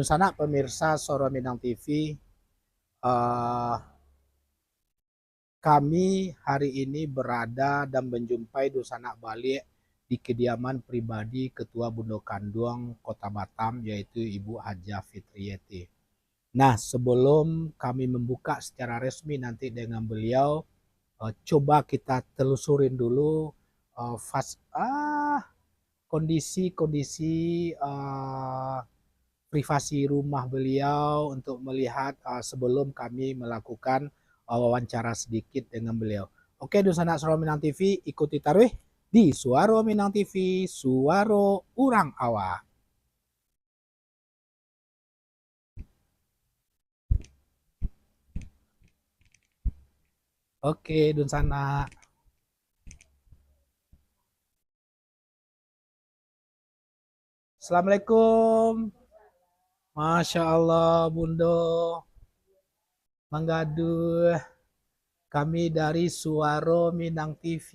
Sana pemirsa Soro Minang TV, kami hari ini berada dan menjumpai Dusana Bali di kediaman pribadi Ketua Bundo Kanduang Kota Batam, yaitu Ibu Haja Fitriyeti. Nah, sebelum kami membuka secara resmi nanti dengan beliau, coba kita telusurin dulu kondisi privasi rumah beliau untuk melihat sebelum kami melakukan wawancara sedikit dengan beliau. Oke, Dusana Soro Minang TV, ikuti taruh di Suaro Minang TV, Suaro Urang Awa. Oke, Dusana. Assalamualaikum. Masya Allah, Bundo. Menggaduh. Kami dari Suaro Minang TV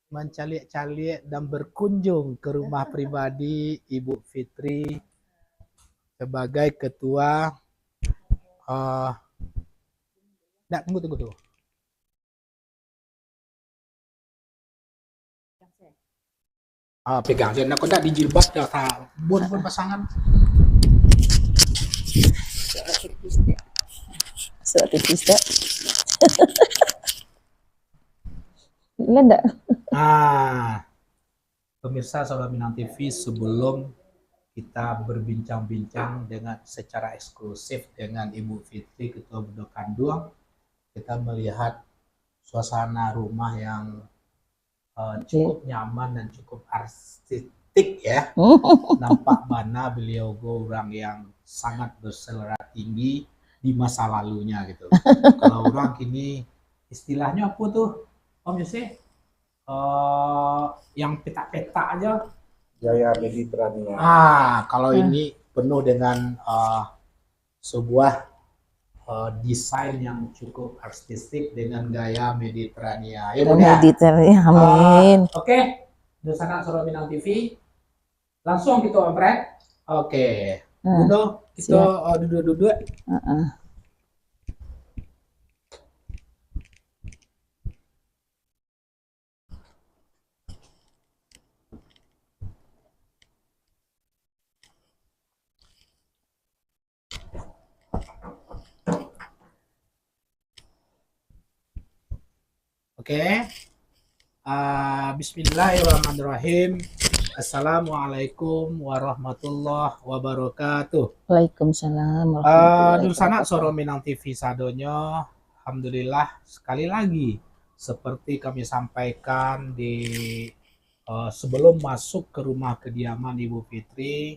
mencalik-calik dan berkunjung ke rumah pribadi Ibu Fitri sebagai ketua. Tunggu. Pegang dia nak di jilbab dah tak pun pasangan. Tipis tak? Lada. Pemirsa Soro Minang TV, sebelum kita berbincang-bincang dengan secara eksklusif dengan Ibu Fitri Ketua Bundo Kanduang, kita melihat suasana rumah yang cukup nyaman dan cukup artistik ya. Nampak mana beliau orang yang sangat berselera tinggi di masa lalunya gitu. Kalau orang kini istilahnya apa tuh Om Yose? Yang peta-peta aja. Gaya Mediterania. Kalau ini penuh dengan sebuah desain yang cukup artistik dengan gaya Mediterania. Ya, Mediterania, amin. Oke, Dusana Soro Minang TV. Langsung kita oprek. Oke. Bundo, kita duduk-duduk. Oke. Bismillahirrahmanirrahim. Assalamualaikum warahmatullahi wabarakatuh. Waalaikumsalam. Dusana Soro Minang TV sadonyo, alhamdulillah sekali lagi seperti kami sampaikan di sebelum masuk ke rumah kediaman Ibu Fitri,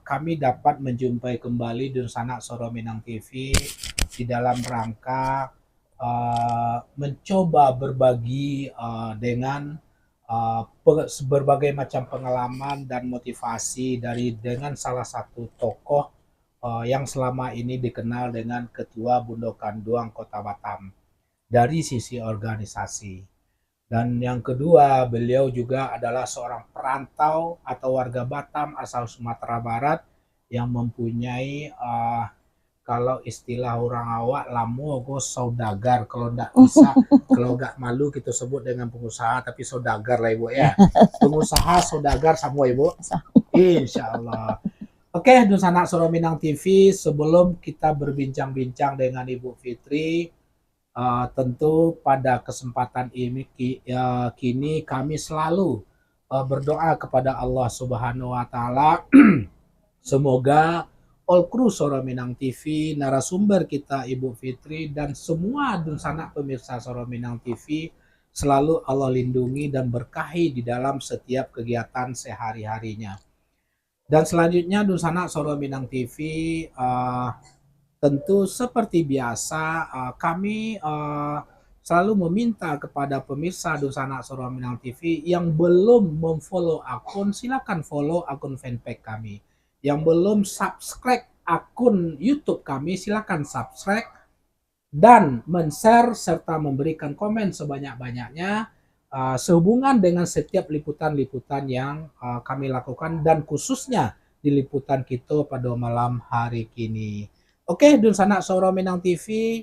kami dapat menjumpai kembali Dusana Soro Minang TV di dalam rangka mencoba berbagi dengan berbagai macam pengalaman dan motivasi dengan salah satu tokoh yang selama ini dikenal dengan Ketua Bundo Kanduang Kota Batam dari sisi organisasi. Dan yang kedua, beliau juga adalah seorang perantau atau warga Batam asal Sumatera Barat yang mempunyai kalau istilah orang awak lamu aku saudagar, kalau enggak bisa kalau enggak malu kita sebut dengan pengusaha, tapi saudagar lah Ibu ya. Pengusaha saudagar sama Ibu. Insya Allah. Oke, Dusana Soro Minang TV, sebelum kita berbincang-bincang dengan Ibu Fitri, tentu pada kesempatan ini kini kami selalu berdoa kepada Allah Subhanahu wa taala semoga all kru Soro Minang TV, narasumber kita Ibu Fitri dan semua Dusana pemirsa Soro Minang TV selalu Allah lindungi dan berkahi di dalam setiap kegiatan sehari-harinya. Dan selanjutnya Dusana Soro Minang TV, tentu seperti biasa kami selalu meminta kepada pemirsa Dusana Soro Minang TV yang belum memfollow akun, silakan follow akun fanpage kami. Yang belum subscribe akun YouTube kami, silakan subscribe dan men-share serta memberikan komen sebanyak-banyaknya sehubungan dengan setiap liputan-liputan yang kami lakukan dan khususnya di liputan kita pada malam hari kini. Oke, Dun Sanak Soro Minang TV,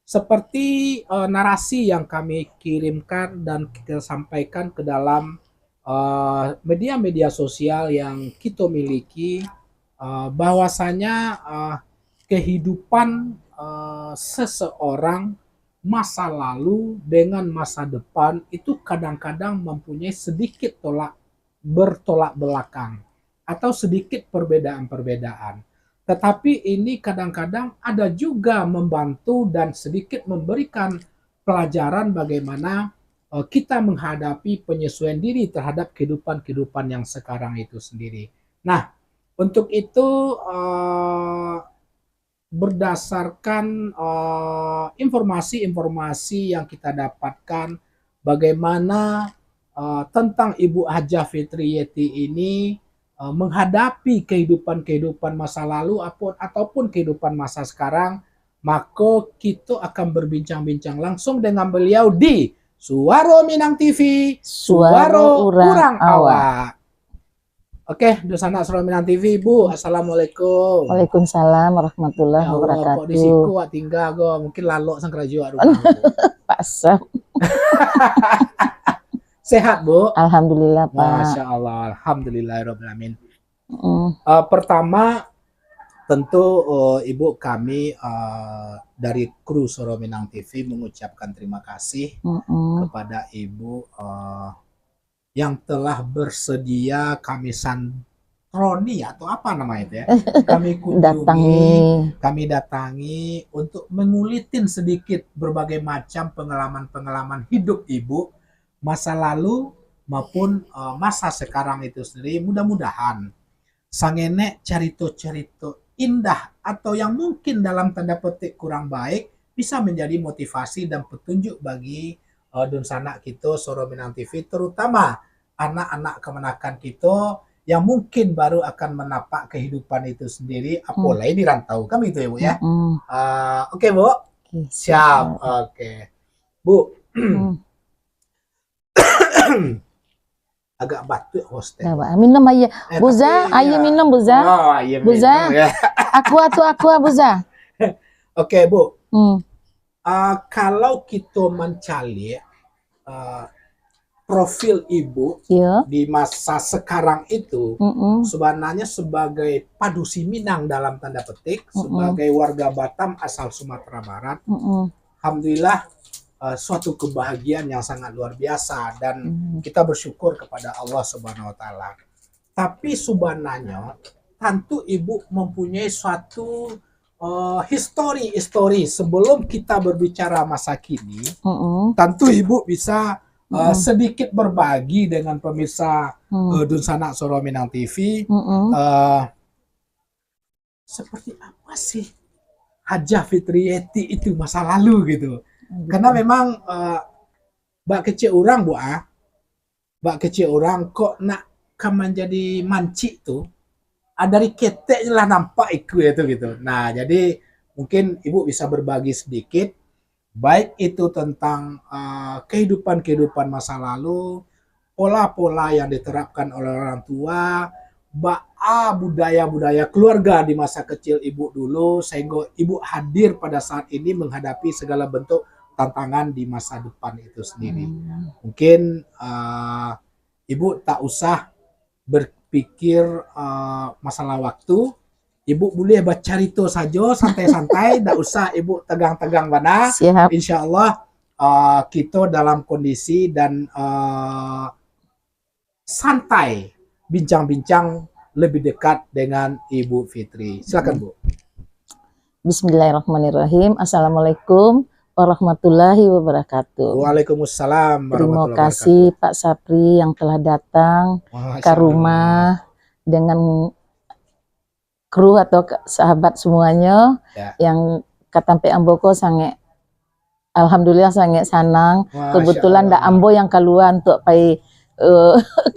seperti narasi yang kami kirimkan dan kita sampaikan ke dalam media-media sosial yang kita miliki, bahwasanya kehidupan seseorang masa lalu dengan masa depan itu kadang-kadang mempunyai sedikit bertolak belakang atau sedikit perbedaan-perbedaan. Tetapi ini kadang-kadang ada juga membantu dan sedikit memberikan pelajaran bagaimana kita menghadapi penyesuaian diri terhadap kehidupan-kehidupan yang sekarang itu sendiri. Nah, untuk itu berdasarkan informasi-informasi yang kita dapatkan bagaimana tentang Ibu Hajah Fitriyeti ini menghadapi kehidupan-kehidupan masa lalu ataupun kehidupan masa sekarang, maka kita akan berbincang-bincang langsung dengan beliau di Suara Minang TV, Suara Urang Awak. Oke, Dun Sanak Suara Minang TV, Bu. Assalamualaikum. Waalaikumsalam warahmatullahi Ya Allah, wabarakatuh. kok di siku tinggal go, mungkin lalok sang kerja rumah. Pak Sap. Sehat, Bu? Alhamdulillah, Pak. Masya Allah, alhamdulillahirobbilalamin. Mm, Pertama, tentu Ibu kami dari kru Suara Minang TV mengucapkan terima kasih kepada Ibu yang telah bersedia kami santroni atau apa namanya itu ya, kami kunjungi, datangi untuk mengulitin sedikit berbagai macam pengalaman-pengalaman hidup Ibu masa lalu maupun masa sekarang itu sendiri. Mudah-mudahan sangene cerita-cerita indah atau yang mungkin dalam tanda petik kurang baik bisa menjadi motivasi dan petunjuk bagi Dun Sanak kita Suara Minang TV, terutama anak-anak kemenakan kita yang mungkin baru akan menapak kehidupan itu sendiri, apalagi di rantau kami itu ya, Bu ya. Oke, Bu. Siap. Oke. Bu. Agak batuk hostnya. Minum aja. Buza, ayo minum Buza. Oh, iya Buza. minum, ya. Aqua Buza. Oke, Bu. Kalau kita mencari profil Ibu di masa sekarang itu, sebenarnya sebagai padusi Minang dalam tanda petik, sebagai warga Batam asal Sumatera Barat, alhamdulillah suatu kebahagiaan yang sangat luar biasa dan kita bersyukur kepada Allah Subhanahu wa taala. Tapi sebenarnya tentu Ibu mempunyai suatu histori sebelum kita berbicara masa kini. Tentu Ibu bisa sedikit berbagi dengan pemirsa Dun Sanak Suara Minang TV. Seperti apa sih Hajah Fitriyeti itu masa lalu gitu. Karena memang bak kecil orang, Bu, bak kecil orang kok nak menjadi manci tuh, dari keteknya lah nampak ikut itu gitu. Nah, jadi mungkin Ibu bisa berbagi sedikit, baik itu tentang kehidupan masa lalu, pola-pola yang diterapkan oleh orang tua, budaya-budaya keluarga di masa kecil Ibu dulu, sehingga Ibu hadir pada saat ini menghadapi segala bentuk tantangan di masa depan itu sendiri. Mungkin Ibu tak usah berpikir masalah waktu, Ibu boleh baca itu saja santai-santai, tak usah Ibu tegang-tegang mana. Insya Allah kita dalam kondisi dan santai bincang-bincang lebih dekat dengan Ibu Fitri. Silakan, Bu. Bismillahirrahmanirrahim. Assalamualaikum warahmatullahi wabarakatuh. Waalaikumsalam Terima warahmatullahi kasih Pak Sapri yang telah datang ke rumah dengan kru atau sahabat semuanya yang katampe Amboko sangat alhamdulillah sangat senang. Kebetulan ndak Ambo yang keluar untuk pai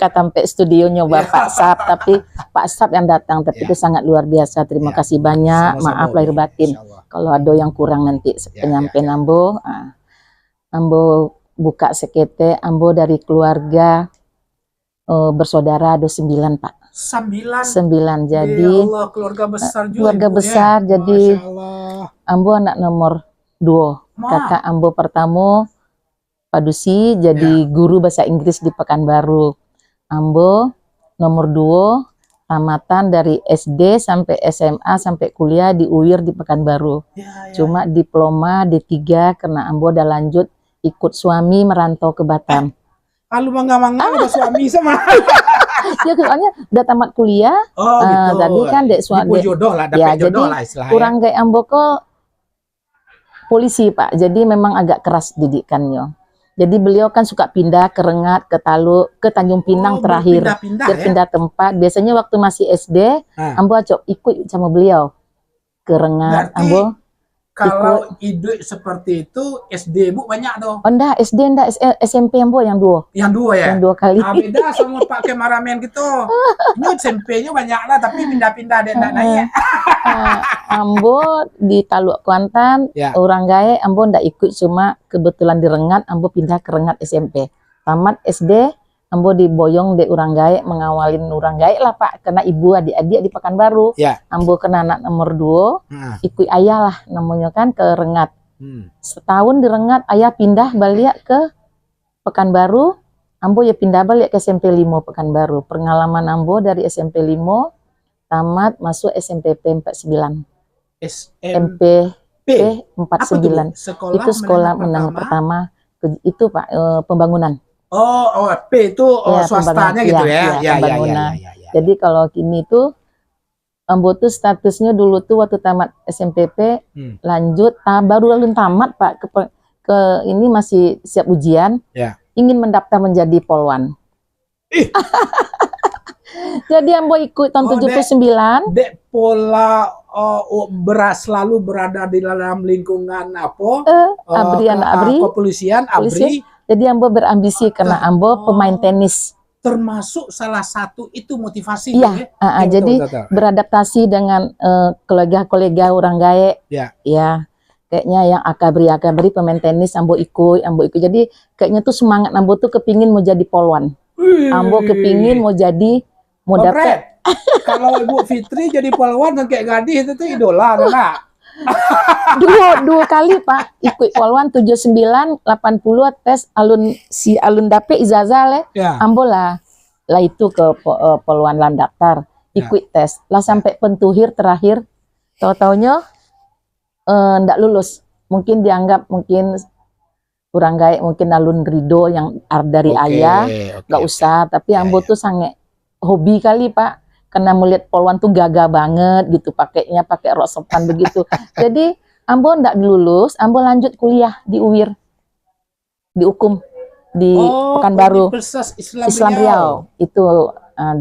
katampe studionya Bapak Sap, tapi Pak Sap yang datang, tapi itu sangat luar biasa. Terima kasih banyak. Maaf lahir batin kalau ada yang kurang nanti penyampaian Ambo. Ambo buka sekete, Ambo dari keluarga bersaudara ada 9, Pak. 9. Jadi Ya Allah, keluarga besar juga keluarga Ibu, besar. ya. Jadi Masya Allah. ambo anak nomor 2. Kakak ambo pertama Padusi jadi guru bahasa Inggris di Pekanbaru. Ambo nomor 2 tamatan dari SD sampai SMA sampai kuliah di UIR di Pekanbaru. Cuma diploma D3 karena ambo udah lanjut ikut suami merantau ke Batam. Kalau mangga-mangga ada suami sama. Ya soalnya udah tamat kuliah. Oh gitu. Tadi kan dek suami jodoh lah, ya, dapet jodoh jadi lah istilahnya. kurang kayak ambo kok polisi Pak. Jadi memang agak keras didikannya. Jadi beliau kan suka pindah ke Rengat, ke Taluk, ke Tanjung Pinang terakhir. Berpindah tempat. Biasanya waktu masih SD, ambo acok ikut sama beliau ke Rengat. Berarti, ambo kalau ide seperti itu SD Bu banyak tuh. Oh enggak, SD enggak, SMP ambo yang 2. Yang 2 ya? Yang 2 kali. Beda sama Pak Kemaramen gitu. Ini SMP-nya banyak lah, tapi pindah-pindah ada enggak naik. Ambo di Taluk Kuantan, orang gae ambo ndak ikut, cuma kebetulan di Rengat ambo pindah ke Rengat SMP. Tamat SD ambo diboyong di orang gae, mengawalin orang gae lah Pak, karena ibu adik-adik di Pekanbaru. Ambo kena anak nomor 2, ikut ayah lah namanya kan ke Rengat. Setahun di Rengat, ayah pindah balik ke Pekanbaru, ambo ya pindah balik ke SMP 5 Pekanbaru. Pengalaman ambo dari SMP 5 tamat masuk SMPP 49. SMP 49. Itu sekolah menengah pertama. Itu Pak, pembangunan. Oh, P itu swastanya gitu ya. Pembangunan. Jadi kalau kini tuh ambo tuh statusnya dulu tuh waktu tamat SMPP lanjut baru lalu tamat Pak ke ini masih siap ujian. Ingin mendaftar menjadi polwan. Jadi ambo ikut tahun 79. Dek pola selalu berada di dalam lingkungan apa? ABRI. Kepolisian, ABRI. Jadi ambo berambisi karena ambo pemain tenis. Termasuk salah satu itu motivasi. Iya, jadi betul. Beradaptasi dengan kolega-kolega orang gae. Ya. Kayaknya yang akabri pemain tenis ambo ikut. Jadi kayaknya tuh semangat ambo tuh kepingin mau jadi polwan. Ambo kepingin mau jadi dapet. Kalau Ibu Fitri jadi polwan dan kayak Gadis itu tuh idola nak. dua kali Pak ikut polwan 79 80 tes alun dapet ijazah le. Ambo lah itu ke polwan lan daftar ikut tes lah sampai pentuhir terakhir tahu-taunya ndak lulus, mungkin dianggap kurang gaek, mungkin alun ridho yang dari ayah nggak usah, tapi ambo tuh sangat hobi kali Pak, karena melihat polwan tuh gagah banget gitu, pakai rok sopan begitu. Jadi ambo ndak lulus, ambo lanjut kuliah di UIR, di Ukum di Pekanbaru, Islam Riau itu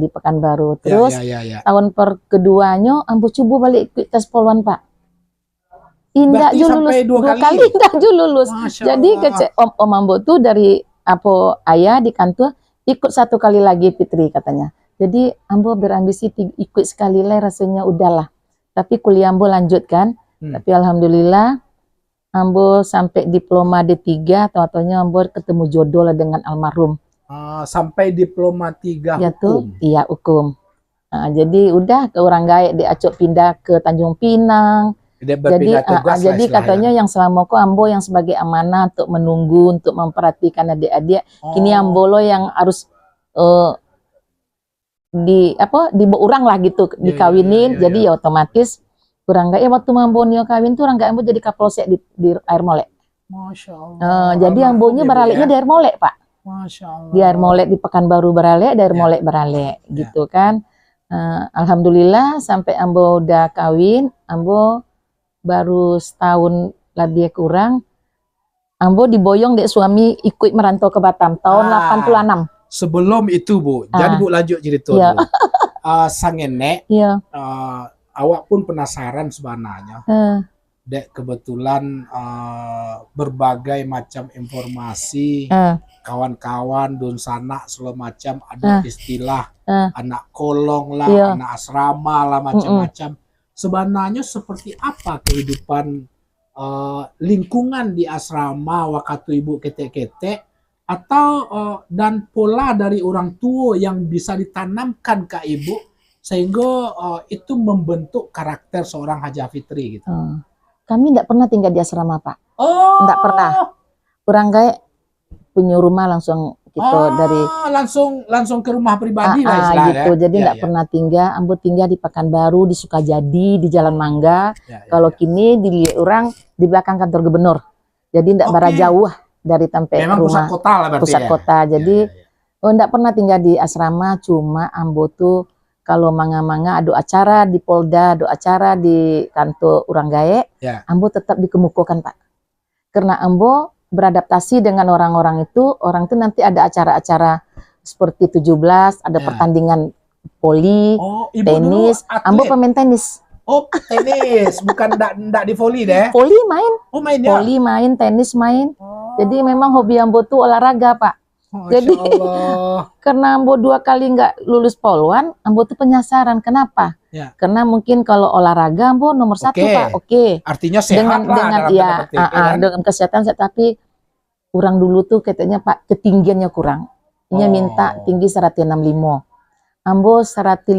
di Pekanbaru. Terus tahun keduanya ambo coba balik ikut tes polwan Pak. Indah lulus dua kali indah lulus. Jadi om ambo tuh dari ayah di kantor ikut 1 kali lagi Fitri katanya. Jadi ambo berambisi ikut sekali lah, rasanya udahlah. Tapi kuliah ambo lanjut kan. Tapi alhamdulillah ambo sampai diploma D3, atau-ataunya ambo ketemu jodoh lah dengan almarhum. Sampai diploma 3 ya hukum. Tuh, iya hukum. Jadi udah ke orang gaek diacok pindah ke Tanjung Pinang. Jadi katanya yang selama kok ambo yang sebagai amanah untuk menunggu, untuk memperhatikan adik-adik. Kini ambo lo yang harus dibawa orang lah gitu, dikawinin. Jadi ya otomatis kurang gak ya waktu ambonio kawin tuh orang gak ambo jadi kapolsek di Air Molek. Masya Allah. Jadi ambonya beraliknya di Air Molek Pak. Masya Allah. Di Air Molek di Pekanbaru beralek, di Air Molek beralek gitu kan. Alhamdulillah sampai ambo udah kawin, ambo baru setahun lebih kurang, ambo diboyong dek suami ikut merantau ke Batam tahun 86. Sebelum itu Bu, jadi Bu lanjut cerita dulu. Sang nenek, awak pun penasaran sebenarnya. Dek kebetulan berbagai macam informasi, kawan-kawan, dun sanak segala macam, ada istilah anak kolong lah, anak asrama lah, macam-macam. Sebenarnya seperti apa kehidupan lingkungan di asrama waktu Ibu ketek-ketek, atau dan pola dari orang tua yang bisa ditanamkan ke Ibu sehingga itu membentuk karakter seorang Haja Fitri gitu. Kami tidak pernah tinggal di asrama, Pak. Oh, Tidak pernah. Orang kayak punya rumah langsung gitu dari langsung ke rumah pribadi lah istilahnya. Gitu. Jadi tidak pernah tinggal. Ambo tinggal di Pekanbaru, di Sukajadi, di Jalan Mangga. Kalau kini di orang di belakang kantor gubernur. Jadi tidak bara jauh dari tempat memang rumah. Pusat kota lah berarti. Pusat kota. Jadi tidak pernah tinggal di asrama. Cuma ambo tuh kalau manga-manga ada acara di Polda, ada acara di kantor orang gae, ambo tetap dikemukakan, Pak. Karena ambo beradaptasi dengan orang-orang itu nanti ada acara-acara seperti 17, ada pertandingan voli, tenis. Ambo pemain tenis. Oh, tenis, bukan ndak di voli deh. Voli main. Oh, main ya. Voli main, tenis main. Jadi memang hobi ambo tuh olahraga, Pak. Jadi karena ambo 2 kali nggak lulus polwan, ambo tuh penasaran kenapa? Karena mungkin kalau olahraga ambo nomor 1, Pak. Artinya sehat dengan kesehatan. Tapi orang dulu tuh katanya Pak ketinggiannya kurang. Ini minta tinggi 165. Ambo 155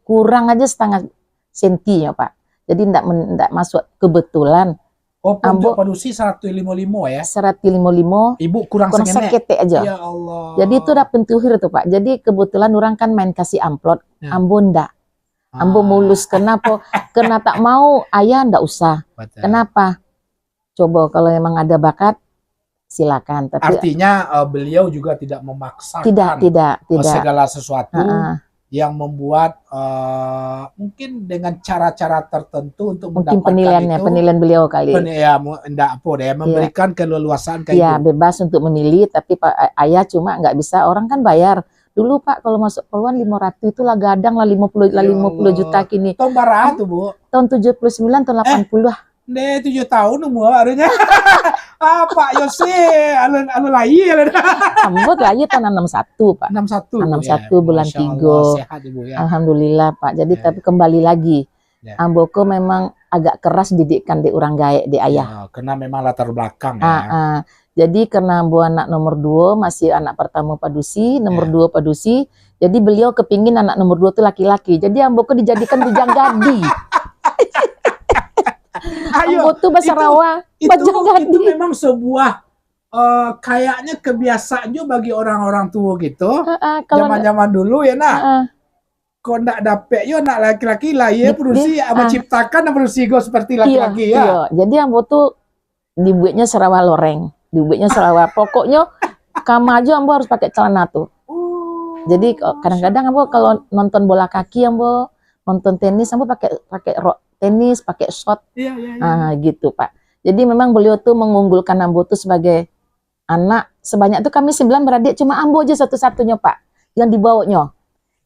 kurang aja setengah senti ya, Pak. Jadi ndak masuk kebetulan. Ambo produksi 155 ya. 155. Ibu kurang sakit aja. Ya Allah. Jadi itu udah pentuhir tuh, Pak. Jadi kebetulan orang kan main kasih amplop. Ambo ndak. Ambo mulus. Kenapa? Karena tak mau, ayah ndak usah. Betul. Kenapa? Coba kalau memang ada bakat silakan. Tapi artinya beliau juga tidak memaksakan tidak segala sesuatu yang membuat mungkin dengan cara-cara tertentu untuk mungkin mendapatkan penilaian beliau kali. Memberikan keleluasaan kayak itu. Bebas untuk memilih, tapi Pak ayah cuma nggak bisa, orang kan bayar. Dulu Pak kalau masuk peluang 500 itu lah gadang lah 50 juta kini. Tahun berapa tuh, Bu? Tahun 79 tahun 80 lah. 7 tahun umur harusnya. Pak Yosi anu layi Ambot layi tahun 61, Pak. 61 bulan 3. Sehat, Ibu, ya. Alhamdulillah, Pak. Jadi tapi kembali lagi. Amboko memang agak keras didikan di orang gaek di ayah. Karena memang latar belakang Jadi karena ambo anak nomor 2, masih anak pertama padusi, nomor 2 padusi. Jadi beliau kepingin anak nomor 2 itu laki-laki. Jadi amboko dijadikan bujang gadi. Ambo tuh bahasa Rawa, itu memang sebuah kayaknya kebiasaan juga bagi orang-orang tua gitu. Zaman-zaman dulu ya nak. Kok ndak dapet yo nak laki-laki lah ya produksi menciptakan produksi go seperti laki-laki ya. Jadi ambo tuh dibuatnya Sarawak loreng, dibuatnya Sarawak. Pokoknya kama aja ambo harus pakai celana tuh. Jadi kadang-kadang ambo kalau nonton bola kaki ambo nonton tenis ambo pakai rok tenis, pakai short, gitu Pak. Jadi memang beliau tuh mengunggulkan ambo tuh sebagai anak. Sebanyak tuh kami 9 beradik, cuma ambo aja satu-satunya Pak yang dibawanya,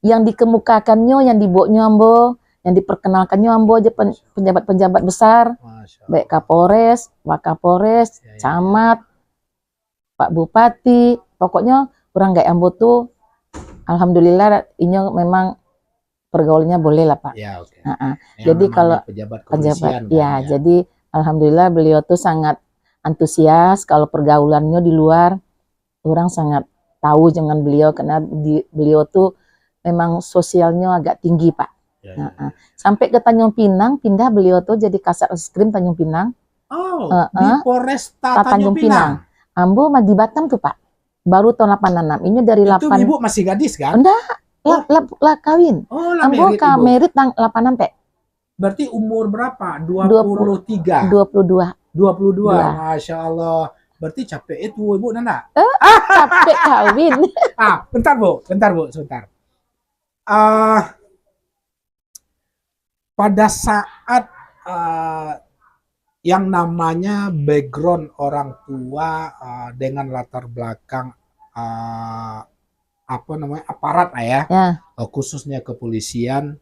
yang dikemukakannya, yang dibawanya ambo, yang diperkenalkannya ambo aja penjabat-penjabat besar, baik Kapolres, Wakapolres, Camat, Pak Bupati, pokoknya orang kayak ambo tuh, alhamdulillah ini memang pergaulannya boleh lah Pak. Jadi kalau pejabat, jadi alhamdulillah beliau tuh sangat antusias kalau pergaulannya di luar, orang sangat tahu dengan beliau karena beliau tuh memang sosialnya agak tinggi Pak. Sampai ke Tanjung Pinang, pindah beliau tuh jadi kasat reskrim Tanjung Pinang. Di Polresta Tanjung Pinang. Ambo di Batam tuh Pak, baru tahun 86. Ini dari 8. Itu Ibu masih gadis kan? Enggak. Lah kawin. Ambo merit 86 Pak. Berarti umur berapa? 23. 22. 22. Masya Allah. Berarti capek itu Ibu Nana. Capek kawin. Bentar Bu, sebentar. Pada saat yang namanya background orang tua dengan latar belakang aparat khususnya kepolisian,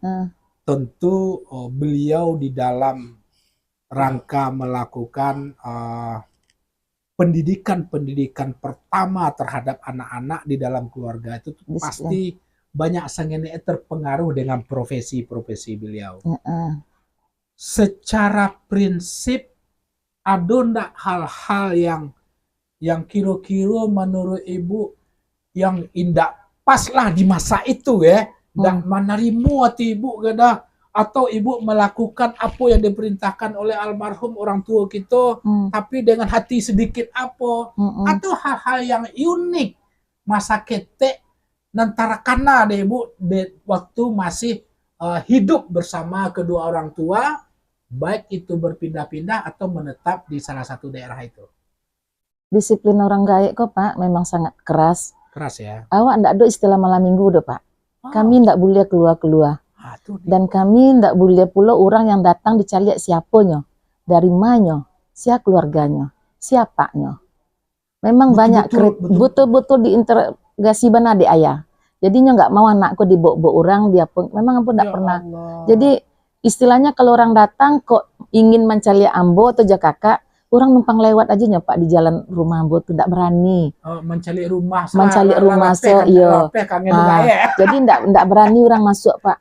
tentu beliau di dalam rangka melakukan pendidikan pertama terhadap anak-anak di dalam keluarga itu pasti banyak sangatnya terpengaruh dengan profesi beliau. Secara prinsip ada ndak hal-hal yang kira-kira menurut Ibu yang indah pas lah di masa itu ya, dan menerima hati ibu gada, atau ibu melakukan apa yang diperintahkan oleh almarhum orang tua kita, tapi dengan hati sedikit apa, atau hal-hal yang unik masa ketek nantara kana deh ibu waktu masih hidup bersama kedua orang tua, baik itu berpindah-pindah atau menetap di salah satu daerah itu. Disiplin orang Gaek kok Pak memang sangat keras. Keras ya. Awak ndak ada istilah malam minggu doh Pak. Kami ndak boleh keluar-keluar. Dan kami ndak boleh pula orang yang datang dicari siapanya, dari mana, siapa keluarganya, siapanya. Memang banyak betul-betul diinterogasi benar di ayah. Jadinya nggak mau anakku dibawa-bawa orang, dia pun memang pun nggak pernah. Allah. Jadi istilahnya kalau orang datang kok ingin mencari ambo atau kakak, orang numpang lewat aja Pak di jalan rumah ambo tuh nggak berani. Mencari rumah. Mencari rumah jadi ndak berani orang masuk Pak.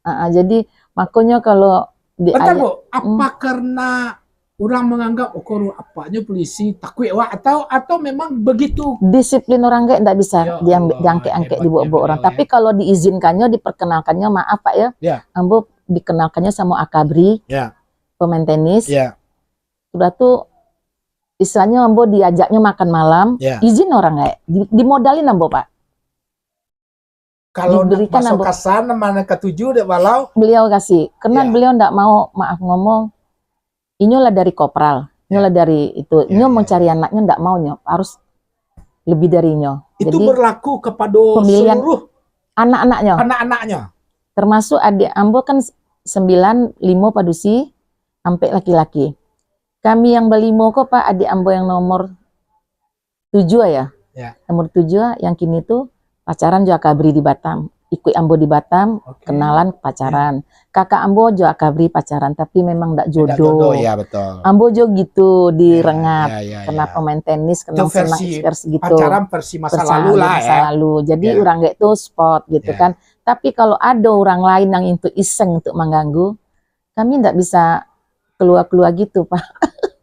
Jadi makanya kalau di Bu, apa karena orang menganggap apanya polisi takut atau memang begitu disiplin orang kayak ndak bisa diangkat-angkat dibawa-bawa orang. Tapi kalau diizinkannya, diperkenalkannya, maaf Pak ya, ambo dikenalkannya sama akabri, pemain tenis, sudah tuh istilahnya ambo diajaknya makan malam, izin orang kayak dimodalin ambo Pak. Kalau masuk ke sana mana ketujuh deh walau beliau kasih, karena beliau ndak mau, maaf ngomong, inilah dari kopral, inilah dari itu, ini mau cari anaknya ndak maunya, harus lebih darinya. Itu jadi, berlaku kepada pemilihan seluruh anak-anaknya. Termasuk adik ambo kan 9, 5 padusi, sampai laki-laki. Kami yang berlimo kok Pak, adik ambo yang nomor 7 ya. Nomor 7 yang kini tuh pacaran juga kabri di Batam, ikut ambo di Batam, kenalan pacaran. Kakak ambo juga kabri pacaran, tapi memang ndak jodoh. Ya, betul. Ambo juga gitu di Rengat, kena pemain tenis, kena versi gitu. Pacaran versi masa lalu lah ya. Jadi orang kayak itu spot gitu kan. Tapi kalau ada orang lain yang itu iseng untuk mengganggu, kami ndak bisa keluar-keluar gitu Pak.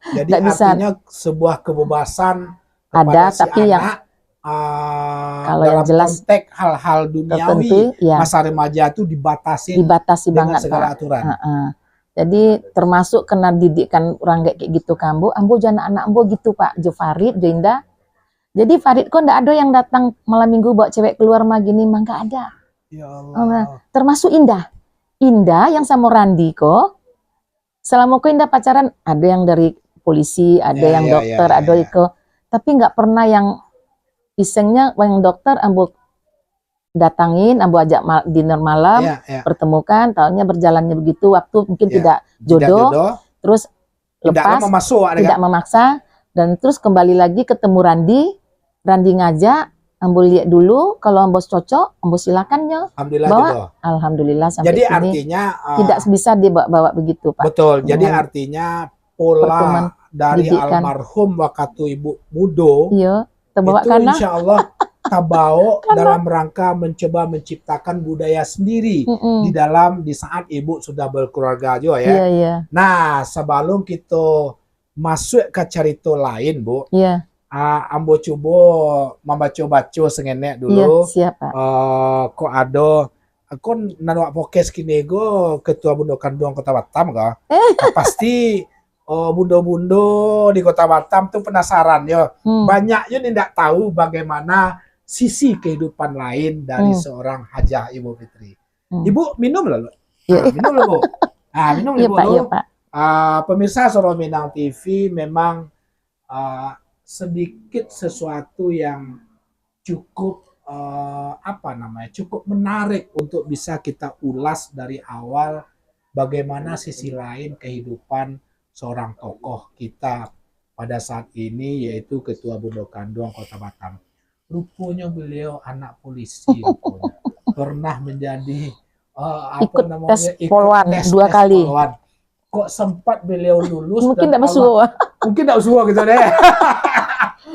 Jadi artinya sebuah kebebasan ada, si tapi anak, yang kalau dalam yang jelas konteks hal-hal duniawi masa remaja itu dibatasi dengan banget segala Pak. aturan. Jadi termasuk kena didikan orang kayak gitu kambo, ambo jangan anak ambo gitu Pak, Jo Farid, Jo Indah. Jadi Farid kok ndak ada yang datang malam minggu bawa cewek keluar mah gini, mah nggak ada. Ya Allah. Termasuk Indah yang sama Randi kok. Selama kok Indah pacaran, ada yang dari polisi, ada yang dokter, ada Iko, tapi nggak pernah yang isengnya yang dokter ambo datangin, ambo ajak dinner malam, pertemukan, tahunya berjalannya begitu, waktu mungkin tidak jodoh, terus lepas, tidak memaksa, dan terus kembali lagi ketemu Randi ngajak, ambo lihat dulu, kalau ambo cocok, ambo silakannya, bawa, alhamdulillah sampai jadi sini. Artinya tidak bisa dibawa begitu Pak. Betul, jadi artinya pola dari almarhum waktu ibu mudo, terbawa itu karena insya Allah tabao dalam rangka mencoba menciptakan budaya sendiri di saat ibu sudah berkeluarga juga ya. Nah sebelum kita masuk ke cerita lain Bu, ambo coba membaca sengenek dulu. Siapa? Kok ada aku nanwak podcast kini go ketua Bundo Kanduang Kota Batam ga? Pasti bundo-bundo di Kota Batam tuh penasaran ya. Banyaknya tidak tahu bagaimana sisi kehidupan lain dari seorang Hajah Ibu Fitri. Ibu minum lalu. Minum lalu. Minum lalu. Pemirsa Soro Minang TV memang sedikit sesuatu yang cukup cukup menarik untuk bisa kita ulas dari awal bagaimana sisi lain kehidupan seorang tokoh kita pada saat ini, yaitu Ketua Bundo Kanduang Kota Batam. Rupanya beliau anak polisi, pernah menjadi ikut tes polwan 2 kali. Kok sempat beliau lulus? Mungkin tidak bersuara. Mungkin tidak bersuara gitu deh.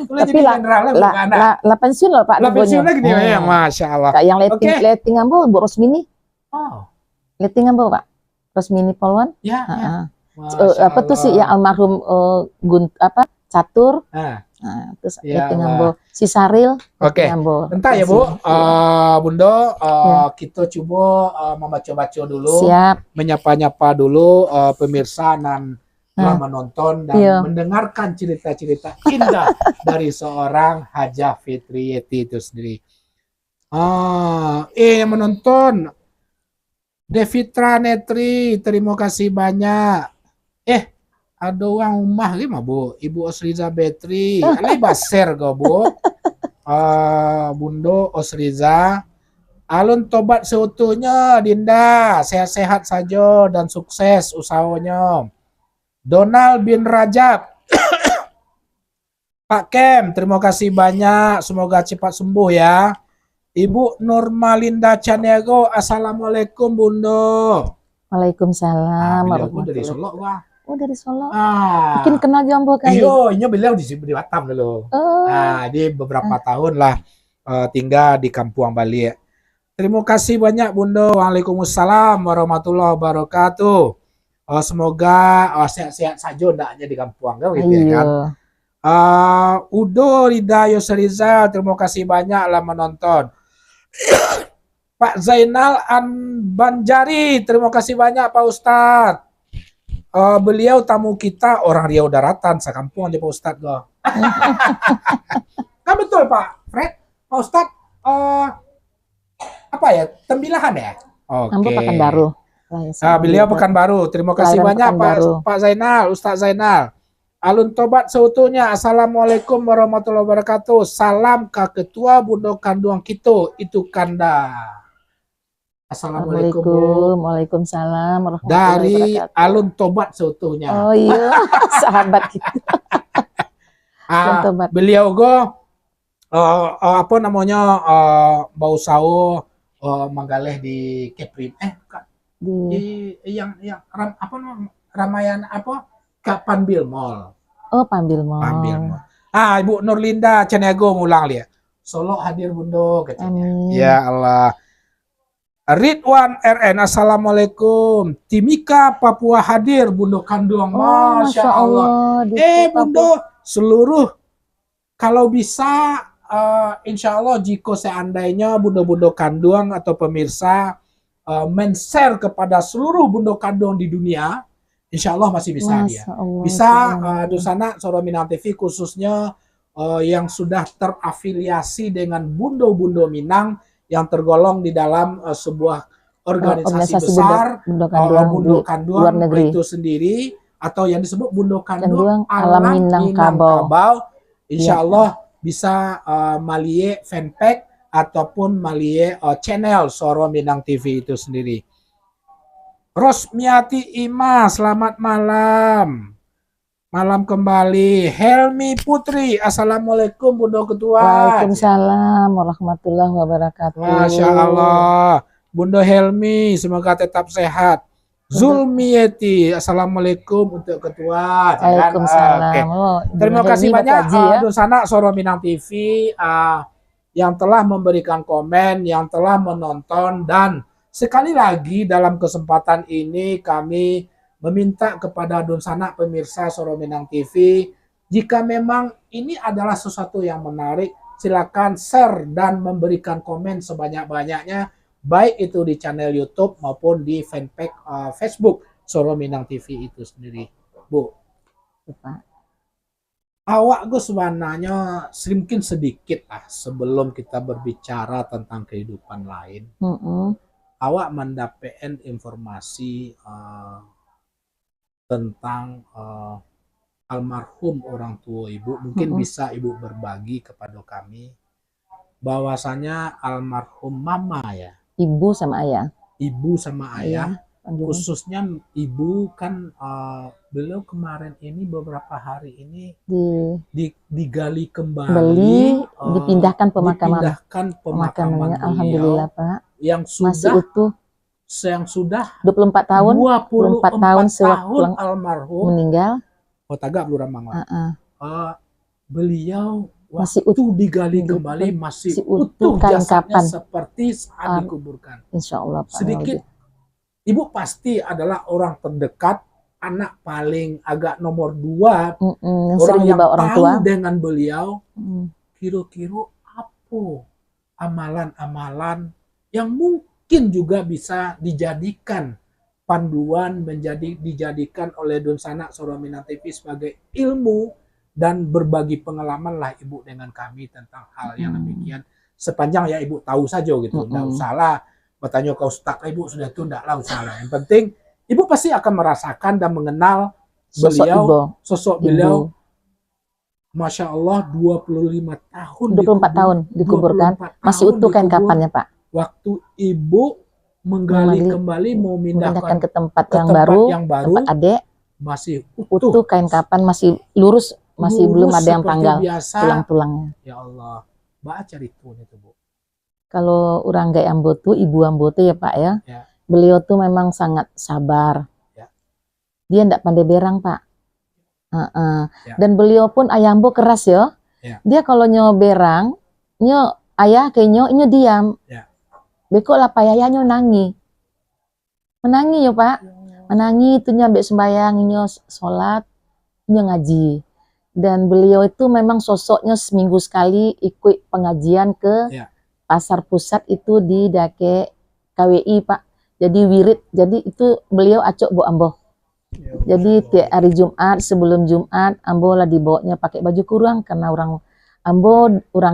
Tapi lah pensiun loh Pak. Lah pensiun lagi nih ya, Masya Allah. Yang letting ambo Bu Rosmini. Letting ambo Pak. Rosmini polwan. Ya. Apa tuh sih yang almarhum Catur, Nah, terus Ya itu Allah. ngambo si Saril. Oke. Ngambo. Bentar ya Bu, Bundo, Ya. kita coba membaca-baca dulu, Siap. menyapa-nyapa dulu pemirsa dan telah menonton dan Iya. mendengarkan cerita-cerita indah dari seorang Hajah Fitriyeti itu sendiri. Yang menonton Devitra Netri, terima kasih banyak. Ada orang rumah gimana Bu? Ibu Osriza Betri, alai baser go Bu. Bundo Osriza, alun tobat seutuhnya Dinda, sehat-sehat saja dan sukses usahanya. Donald bin Rajab, Pak Kem, terima kasih banyak, semoga cepat sembuh ya. Ibu Nurmalinda Caniago, assalamualaikum Bundo. Waalaikumsalam. Beliau pun dari Solo wah. Oh, dari Solo. Mungkin kenal Jambo kali. Iya, beliau di Batam dulu. Di beberapa tahun lah tinggal di Kampung Bali. Terima kasih banyak Bundo. Waalaikumsalam warahmatullahi wabarakatuh. Semoga sehat-sehat saja ndaknya di kampung kan gitu ya kan. Udo Rida Yosriza, terima kasih banyak lah menonton. Pak Zainal Banjari, terima kasih banyak Pak Ustadz. Beliau tamu kita orang Riau Daratan, sekampung aja Pak Ustadz. Kan betul Pak Fred, Pak Ustadz. Apa ya, Tembilahan ya? Oke. Pekanbaru. Beliau Pekanbaru. Terima kasih banyak Pak Zainal, Ustadz Zainal. Alun tobat seutuhnya. Assalamualaikum warahmatullahi wabarakatuh. Salam ke Ketua Bundo Kanduang Kito, itu Kanda. Assalamualaikum. Waalaikumsalam warahmatullahi Dari wabarakatuh. Alun tobat seutuhnya. Oh iya, sahabat kita. Beliau apa namanya bau sawo manggaleh di Kepri di yang apa namanya Ramayana apa Panbil Mall. Oh, Panbil Mall. Ibu Nurlinda Caniago ngulang lihat. Solo hadir Bundo katanya. Amin. Ya Allah. Ridwan RN, assalamualaikum. Timika Papua hadir Bundo Kanduang. Masya Allah. Bundo seluruh kalau bisa insya Allah jika seandainya Bundo-Bundo Kanduang atau pemirsa men-share kepada seluruh Bundo Kanduang di dunia, insya Allah masih bisa dia. Bisa Dosana Soro Minang TV khususnya yang sudah terafiliasi dengan Bundo-Bundo Minang yang tergolong di dalam sebuah organisasi besar Bundo Kanduang itu sendiri atau yang disebut Bundo Kanduang Alam Minangkabau. Insya Allah bisa malie fanpage ataupun malie channel Soro Minang TV itu sendiri. Rosmiati Ima, selamat malam. Malam kembali. Helmi Putri, assalamualaikum Bundo Ketua. Waalaikumsalam warahmatullahi wabarakatuh. Masya Allah. Bundo Helmi, semoga tetap sehat. Zulmieti, assalamualaikum untuk Ketua. Waalaikumsalam. Terima kasih banyak Dosana Soro Minang TV yang telah memberikan komen, yang telah menonton, dan sekali lagi dalam kesempatan ini kami meminta kepada Donsana pemirsa Soro Minang TV, jika memang ini adalah sesuatu yang menarik, silakan share dan memberikan komen sebanyak-banyaknya, baik itu di channel YouTube maupun di fanpage Facebook Soro Minang TV itu sendiri. Bu, awak gue sebenarnya mungkin sedikit lah sebelum kita berbicara tentang kehidupan lain. Awak mendapatkan informasi tentang almarhum orang tua ibu, mungkin bisa ibu berbagi kepada kami bahwasanya almarhum mama ya, ibu sama ayah, khususnya ibu kan beliau kemarin ini beberapa hari ini digali kembali, dipindahkan pemakamannya, alhamdulillah Pak, yang sudah masih utuh. Yang sudah 24 tahun, 24 tahun sewaktu almarhum meninggal. Tagak Lurah Mangla. Beliau masih utuh digali kembali, masih utuh jasadnya seperti saat dikuburkan. Insya Allah Pak. Sedikit, Ibu pasti adalah orang terdekat anak paling agak nomor 2, yang orang sering yang dibawa orang tahu tua. dengan beliau, kira-kira apa amalan-amalan yang mungkin juga bisa dijadikan panduan, dijadikan oleh Dunsana Sorominan TV sebagai ilmu dan berbagi pengalaman lah Ibu dengan kami tentang hal yang demikian. Sepanjang ya Ibu tahu saja gitu, nggak usahlah bertanya ke Ustaz, Ibu sudah itu nggak lah usahlah. Yang penting Ibu pasti akan merasakan dan mengenal beliau, sosok beliau. Masya Allah 25 tahun 24 tahun dikuburkan, masih utuh kain kapannya Pak. Waktu Ibu menggali kembali mau memindahkan ke tempat yang baru, tempat adek, masih utuh kain kapan, masih lurus, masih belum ada yang tanggal tulang-tulangnya. Ya Allah, baca itu Bu. Kalau orang gak Ambo tuh, Ibu Ambo tuh ya Pak ya, beliau tuh memang sangat sabar. Dia ndak pandai berang Pak. Dan beliau pun ayah Ambo keras ya. Dia kalau nyo berang, nyo ayah kayaknya nyo diam. Beko lah payahnya menangi ya Pak, menangi itu nyampe sembahyang, nyo sholat, nyo ngaji. Dan beliau itu memang sosoknya seminggu sekali ikut pengajian ke pasar pusat itu di Dake KWI Pak. Jadi wirid, jadi itu beliau acok Bu Ambo. Jadi tiap hari Jumat, sebelum Jumat, Ambo lah dibawanya pakai baju kurung karena orang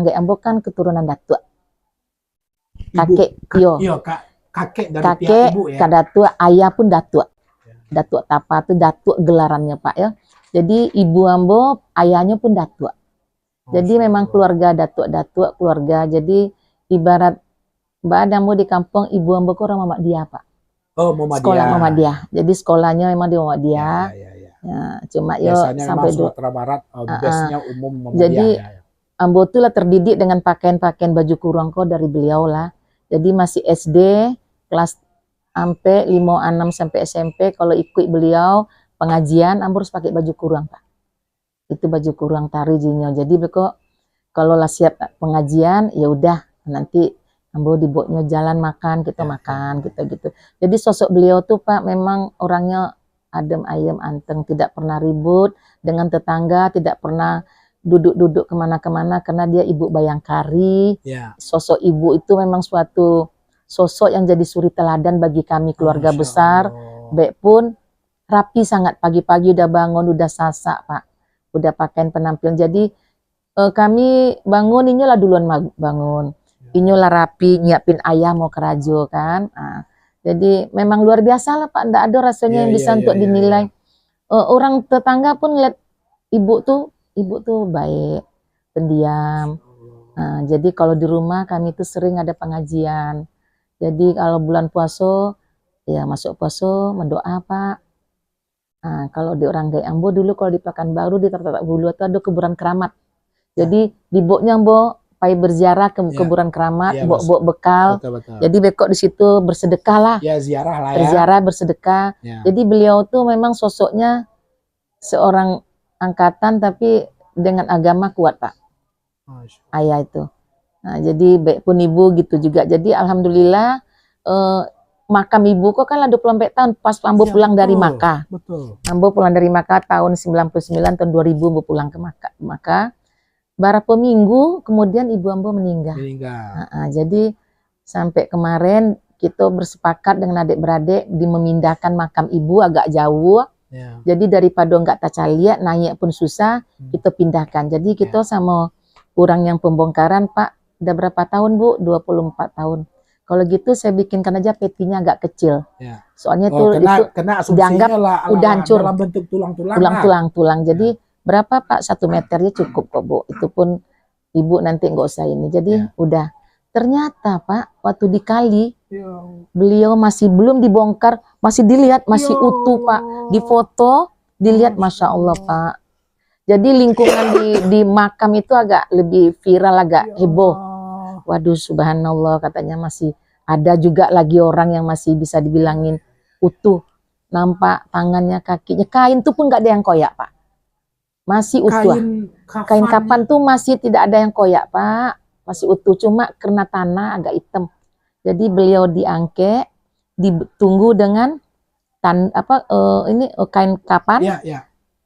gak Ambo kan keturunan Datuk. Kakek, kakek dari pihak Ibu ya. Datuk, ayah pun Datuk. Datuk Tapa itu Datuk gelarannya Pak ya. Jadi Ibu Ambo, ayahnya pun Datuk. Jadi memang keluarga Datuk, keluarga. Jadi ibarat Mbak Ambo di kampung, Ibu Ambo ke orang Mama dia Pak. Oh, Muhammadiyah. Sekolah Muhammadiyah. Jadi sekolahnya memang di Muhammadiyah. Ya, cuma yo sampai Sumatera Barat, biasanya umum Muhammadiyah. Jadi Ambo tuh lah terdidik dengan pakaian baju kurung kok dari beliau lah. Jadi masih SD kelas sampai 5, 6 sampai SMP kalau ikut beliau pengajian Ambo harus pakai baju kurung Pak. Itu baju kurung tari jinyo. Jadi beko kalau lah siap pengajian ya udah nanti Ambo diboknya jalan makan, kita makan gitu. Jadi sosok beliau tuh Pak memang orangnya adem ayem anteng, tidak pernah ribut dengan tetangga, tidak pernah duduk-duduk kemana-kemana karena dia ibu bayangkari. Sosok ibu itu memang suatu sosok yang jadi suri teladan bagi kami keluarga besar. Baik pun rapi sangat, pagi-pagi udah bangun, udah sasak Pak, udah pakaian penampilan. Jadi kami bangun, inilah duluan bangun. Inilah rapi, nyiapin ayah mau kerajo kan. Jadi memang luar biasa lah Pak, ndak ada rasanya yang bisa untuk dinilai. Orang tetangga pun lihat ibu tuh baik, pendiam. Jadi kalau di rumah kami tuh sering ada pengajian. Jadi kalau bulan puasa, ya masuk puasa mendoa Pak. Kalau di orang Gai Ambo dulu kalau di Pekanbaru di Tatak Bulu itu ada kuburan keramat. Jadi di boknya Ambo pai berziarah ke kuburan keramat, bok bekal. Betul. Jadi bekok di situ bersedekah lah. Ya ziarah lah ya. Berziarah bersedekah. Jadi beliau tuh memang sosoknya seorang angkatan tapi dengan agama kuat Pak. Ayah itu. Jadi baik pun ibu gitu juga. Jadi alhamdulillah makam ibu kok kan 24 tahun pas Ambo pulang dari Makkah. Betul. Ambo pulang dari Makkah tahun 99 tahun 2000 Ambo pulang ke Makkah. Berapa minggu kemudian ibu Ambo meninggal. Jadi sampai kemarin kita bersepakat dengan adik-beradik memindahkan makam ibu agak jauh. Jadi daripada nggak tacalia naik pun susah, kita pindahkan. Jadi kita sama orang yang pembongkaran Pak, udah berapa tahun Bu? 24 tahun. Kalau gitu saya bikinkan aja petinya agak kecil. Soalnya itu dianggap udah hancur dalam bentuk tulang-tulang. Jadi berapa Pak? 1 meternya cukup kok Bu. Itu pun ibu nanti nggak usah ini. Jadi udah. Ternyata Pak, waktu dikali beliau masih belum dibongkar, masih dilihat, masih utuh Pak. Di foto dilihat, Masya Allah Pak. Jadi lingkungan di makam itu agak lebih viral, agak heboh. Waduh subhanallah, katanya masih ada juga lagi orang yang masih bisa dibilangin utuh. Nampak tangannya, kakinya, kain tuh pun nggak ada yang koyak Pak. Masih utuh. Kain kapan tuh masih tidak ada yang koyak Pak. Masih utuh, cuma karena tanah agak hitam. Jadi beliau diangke, ditunggu dengan kain kapan Iya, iya.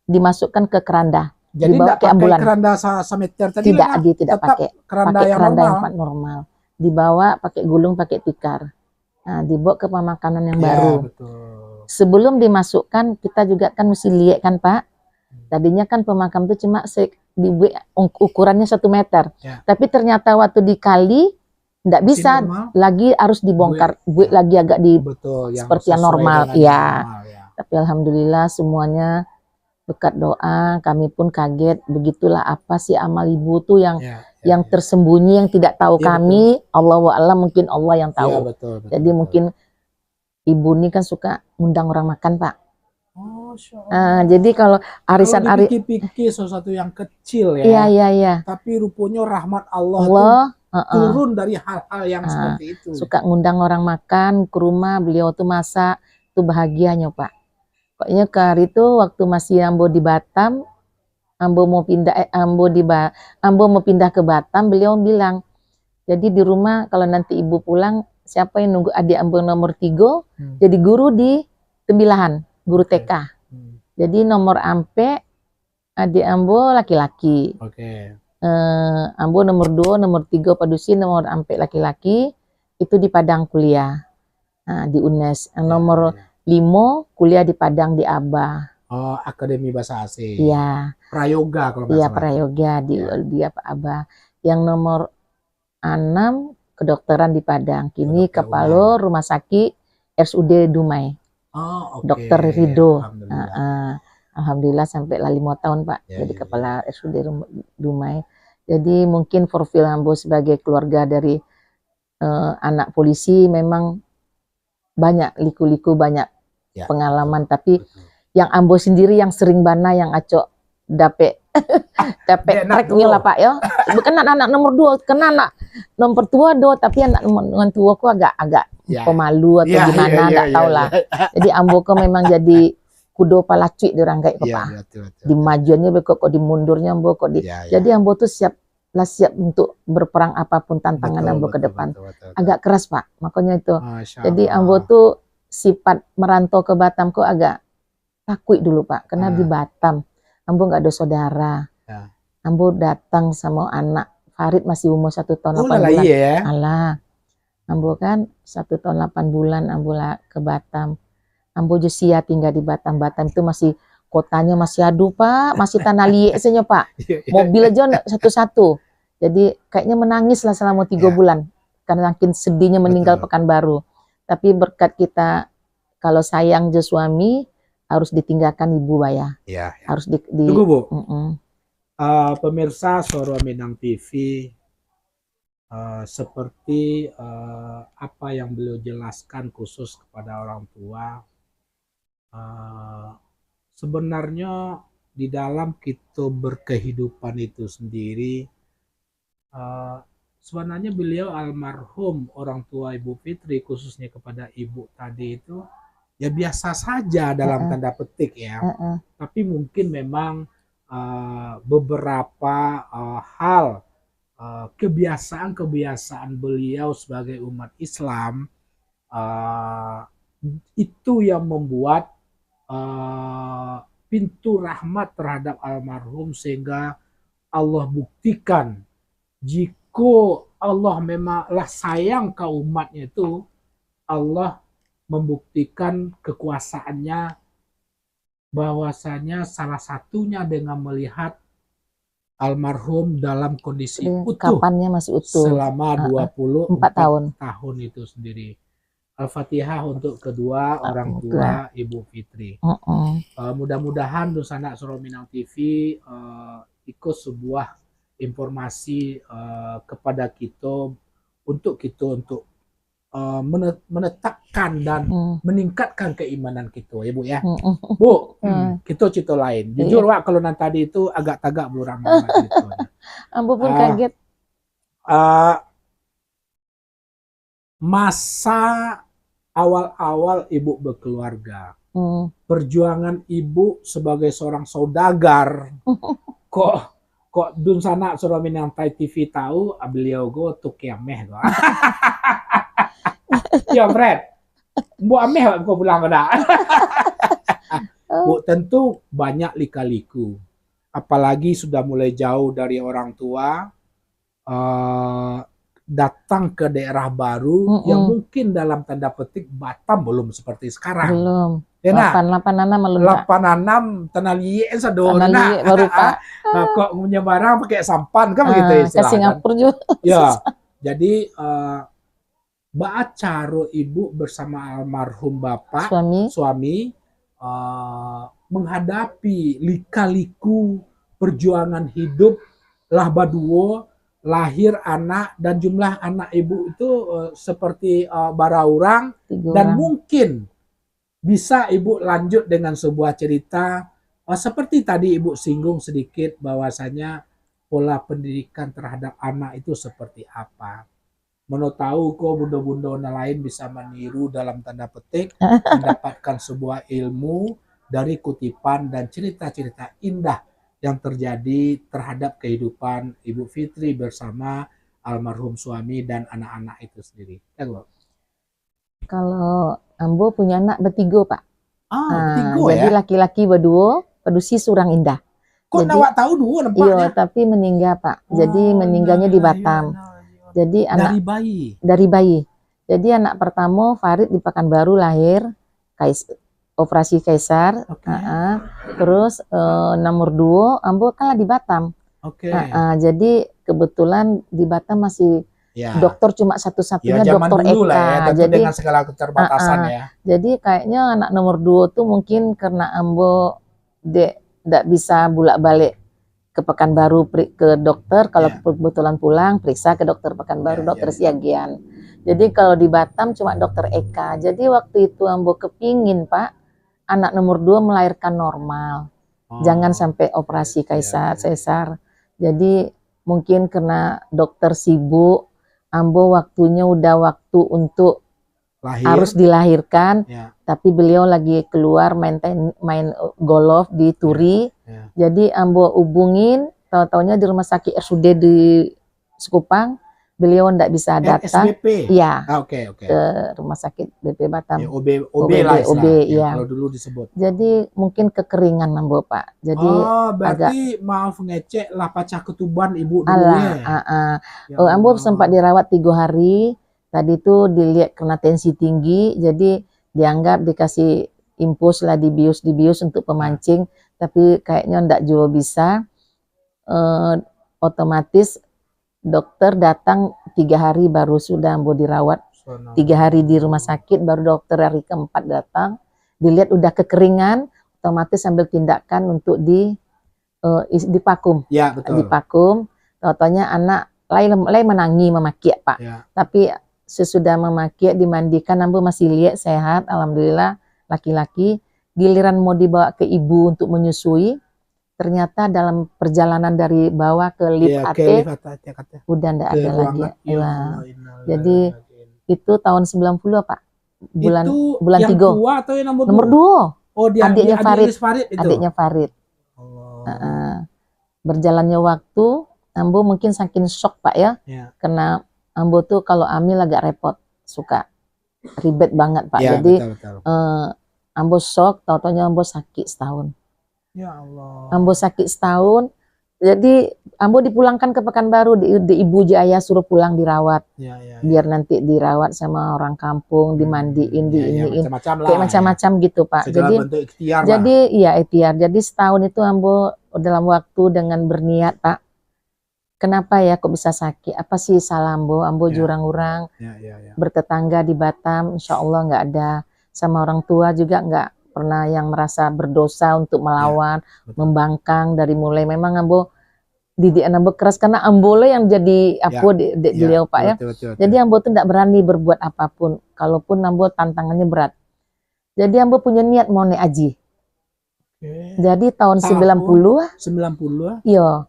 dimasukkan ke keranda. Jadi Dibawa tidak ke pakai ambulan. keranda sameter tadi Tidak, Lena? Adi tidak Tetap pakai. keranda Pakai yang keranda yang normal. normal. Dibawa pakai gulung, pakai tikar. Nah, dibawa ke pemakaman yang Iya, baru. betul. Sebelum dimasukkan, kita juga kan mesti lihat kan Pak. Tadinya kan pemakam itu cuma dibuat ukurannya 1 meter. Ya. Tapi ternyata waktu dikali tidak Masih bisa normal? lagi, harus dibongkar, buat Ya. lagi agak Betul, yang seperti yang sesuai normal. dengan Ya. normal, ya. Tapi alhamdulillah semuanya berkat doa, kami pun kaget. Begitulah apa sih amal ibu tuh yang Ya. tersembunyi, yang tidak tahu Ya, kami. Allahu a'lam, mungkin Allah yang tahu. Ya, betul, Jadi mungkin ibu ini kan suka ngundang orang makan Pak. Oh, jadi kalau arisan kalau dipikir-pikir sesuatu yang kecil ya. Iya. Tapi rupanya rahmat Allah tuh turun dari hal-hal yang seperti itu. Suka ngundang orang makan ke rumah, beliau tuh masak, tuh bahagianya Pak. Pokoknya ke hari itu waktu masih Ambo di Batam, Ambo mau pindah ke Batam, beliau bilang, jadi di rumah kalau nanti ibu pulang, siapa yang nunggu adik Ambo nomor 3, jadi guru di Tembilahan, guru TK. Jadi nomor ampe adik Ambo laki-laki. Ambo nomor 2, nomor 3 Padusi, nomor ampe laki-laki, itu di Padang kuliah. Nah, di UNES. Nomor 5 kuliah di Padang di ABA. Oh, Akademi Bahasa Asing. Iya. Prayoga kalau nggak salah. Iya, Prayoga di ABA. Yang nomor 6 kedokteran di Padang. Kini kepala rumah sakit RSUD Dumai. Oh, Dokter Rido. Alhamdulillah. Alhamdulillah sampai 5 tahun Pak. Jadi kepala RSUD Dumai. Jadi mungkin profil Ambo sebagai keluarga dari anak polisi memang banyak liku-liku, banyak pengalaman. Tapi yang Ambo sendiri yang sering bana, yang acok dapet tracknya lah Pak ya. Bukan anak nomor 2, kena anak nomor tua do, tapi anak nomor tua ku agak pemalu atau gimana, enggak tahu lah. Jadi Ambo ku memang jadi kudo palacuit di orang kayak Pak. Di majuannya kok di mundurnya Ambo kok di. Jadi Ambo tuh siap untuk berperang apapun tantangan Ambo ke depan. Agak keras Pak. Makanya itu. Jadi Ambo tuh sifat merantau ke Batam kok agak takut dulu Pak, karena di Batam Ambo nggak ada saudara. Ambo datang sama anak Farid masih umur 1 tahun 8 bulan. Alah, Ambo kan 1 tahun 8 bulan Ambo ke Batam. Ambo Josia tinggal di Batam. Batam itu masih kotanya masih aduh Pak, masih tanah liat saja Pak. Mobil aja satu-satu. Jadi kayaknya menangis lah selama 3 bulan karena makin sedihnya meninggal Pekanbaru. Tapi berkat kita, kalau sayang je suami harus ditinggalkan ibu Baya. Harus Tunggu Bu. Pemirsa Suara Minang TV, seperti apa yang beliau jelaskan khusus kepada orang tua, sebenarnya di dalam kita berkehidupan itu sendiri, sebenarnya beliau almarhum orang tua Ibu Fitri, khususnya kepada ibu tadi itu ya biasa saja dalam tanda petik ya. Tapi mungkin memang beberapa hal, kebiasaan beliau sebagai umat Islam itu yang membuat pintu rahmat terhadap almarhum, sehingga Allah buktikan jika Allah memanglah sayang ke umatnya itu, Allah membuktikan kekuasaannya, bahwasanya salah satunya dengan melihat almarhum dalam kondisi utuh. Kapannya masih utuh. Selama 24 tahun itu sendiri. Al-Fatihah untuk kedua orang tua Ibu Fitri. Mudah-mudahan Dusanak Suara Minang TV ikut sebuah informasi kepada kita untuk menetapkan dan meningkatkan keimanan kita ya Bu ya. Bu, kita cerita lain. Jujur Wak, kalau nanti tadi itu agak tagak belurang gitu. Ambo pun kaget. Masa awal-awal Ibu berkeluarga, perjuangan Ibu sebagai seorang saudagar, kok dun sana Suara Minang TV tahu beliau go tuh kiameh. Ya Fred, Bu ameh kau pulang dah. Bu, tentu banyak lika-liku. Apalagi sudah mulai jauh dari orang tua, datang ke daerah baru yang mungkin dalam tanda petik Batam belum seperti sekarang. Belum. Ya, nah, 86 belum. 86 tanah liek sador Tanah nah. liek baru Pak. Nah, kok punya barang pakai sampan kan begitu Ke istilahnya. Singapura juga. Ya, jadi Caro ibu bersama almarhum bapak suami menghadapi lika-liku perjuangan hidup lah baduo, lahir anak dan jumlah anak ibu itu seperti bara orang dan mungkin bisa ibu lanjut dengan sebuah cerita seperti tadi ibu singgung sedikit bahwasanya pola pendidikan terhadap anak itu seperti apa. Menurut tahu kok bunda-bunda lain bisa meniru dalam tanda petik mendapatkan sebuah ilmu dari kutipan dan cerita-cerita indah yang terjadi terhadap kehidupan Ibu Fitri bersama almarhum suami dan anak-anak itu sendiri. Ya, kalau Ambo punya anak bertiga Pak. Bertiga jadi ya? Laki-laki berdua, pedusi Surang Indah. Kok nawak tahu dua nampaknya? Iya, tapi meninggal Pak. Jadi meninggalnya di Batam. Jadi anak dari bayi. Jadi anak pertama Farid di Pekanbaru lahir operasi kaisar. Terus nomor 2 Ambo kan di Batam. Jadi kebetulan di Batam masih dokter cuma satu-satunya dokter Eka. Jadi dengan segala keterbatasan ya. Jadi kayaknya anak nomor 2 tuh mungkin karena Ambo tidak bisa bolak-balik ke Pekanbaru ke dokter, kalau kebetulan pulang periksa ke dokter Pekanbaru, dokter Siagian. Jadi kalau di Batam cuma dokter Eka. Jadi waktu itu Ambo kepingin Pak, anak nomor 2 melahirkan normal. Jangan sampai operasi sesar. Jadi mungkin karena dokter sibuk, Ambo waktunya udah waktu untuk harus dilahirkan, tapi beliau lagi keluar main golf di Turi. Jadi Ambo hubungin, tahu-taunya di rumah sakit RSUD di Sekupang, beliau ndak bisa datang. Iya. Ke rumah sakit BP Batam. OB lah ya. Kalau dulu disebut. Jadi mungkin kekeringan Ambo Pak. Jadi berarti maaf ngecek lah pacah ketuban ibu dulu ya. Ambo sempat dirawat 3 hari. Tadi tuh dilihat kena tensi tinggi, jadi dianggap dikasih impus lah dibius untuk pemancing, tapi kayaknya ndak juga bisa. Otomatis dokter datang 3 hari baru sudah Ambo dirawat. 3 hari di rumah sakit, baru dokter hari keempat datang, dilihat udah kekeringan, otomatis ambil tindakan untuk dipakum. Ya, betul. Dipakum, totalnya anak lain menangi memaki Pak. Tapi sesudah memaki dimandikan, Ambo masih lihat sehat, alhamdulillah, laki-laki. Giliran mau dibawa ke ibu untuk menyusui, ternyata dalam perjalanan dari bawah ke lift udah ndak ada lagi. Jadi itu tahun 90 Pak. Bulan 3. Tua atau yang nomor 2. Adiknya Farid. Adiknya Farid. Berjalannya waktu, Ambo mungkin saking shock Pak ya. Karena Ambo tuh kalau hamil agak repot, suka ribet banget Pak. Jadi betul. Ambo shock, tahu-taunya Ambo sakit setahun. Ya Allah. Ambo sakit setahun, jadi Ambo dipulangkan ke Pekanbaru, di Ibu Jaya suruh pulang dirawat, biar nanti dirawat sama orang kampung, dimandiin, diiniin, kayak macam-macam gitu Pak. Jadi iya ikhtiar. Jadi setahun itu Ambo dalam waktu dengan berniat Pak. Kenapa ya kok bisa sakit? Apa sih salah Ambo? Ambo jurang-urang, bertetangga di Batam, insya Allah nggak ada. Sama orang tua juga nggak pernah yang merasa berdosa untuk melawan, membangkang dari mulai. Memang Ambo didikan Ambo keras karena Ambo lah yang jadi beliau Pak ya. Betul. Jadi Ambo tuh nggak berani berbuat apapun. Kalaupun Ambo tantangannya berat. Jadi Ambo punya niat mau naik haji. Jadi tahun 90. Iya.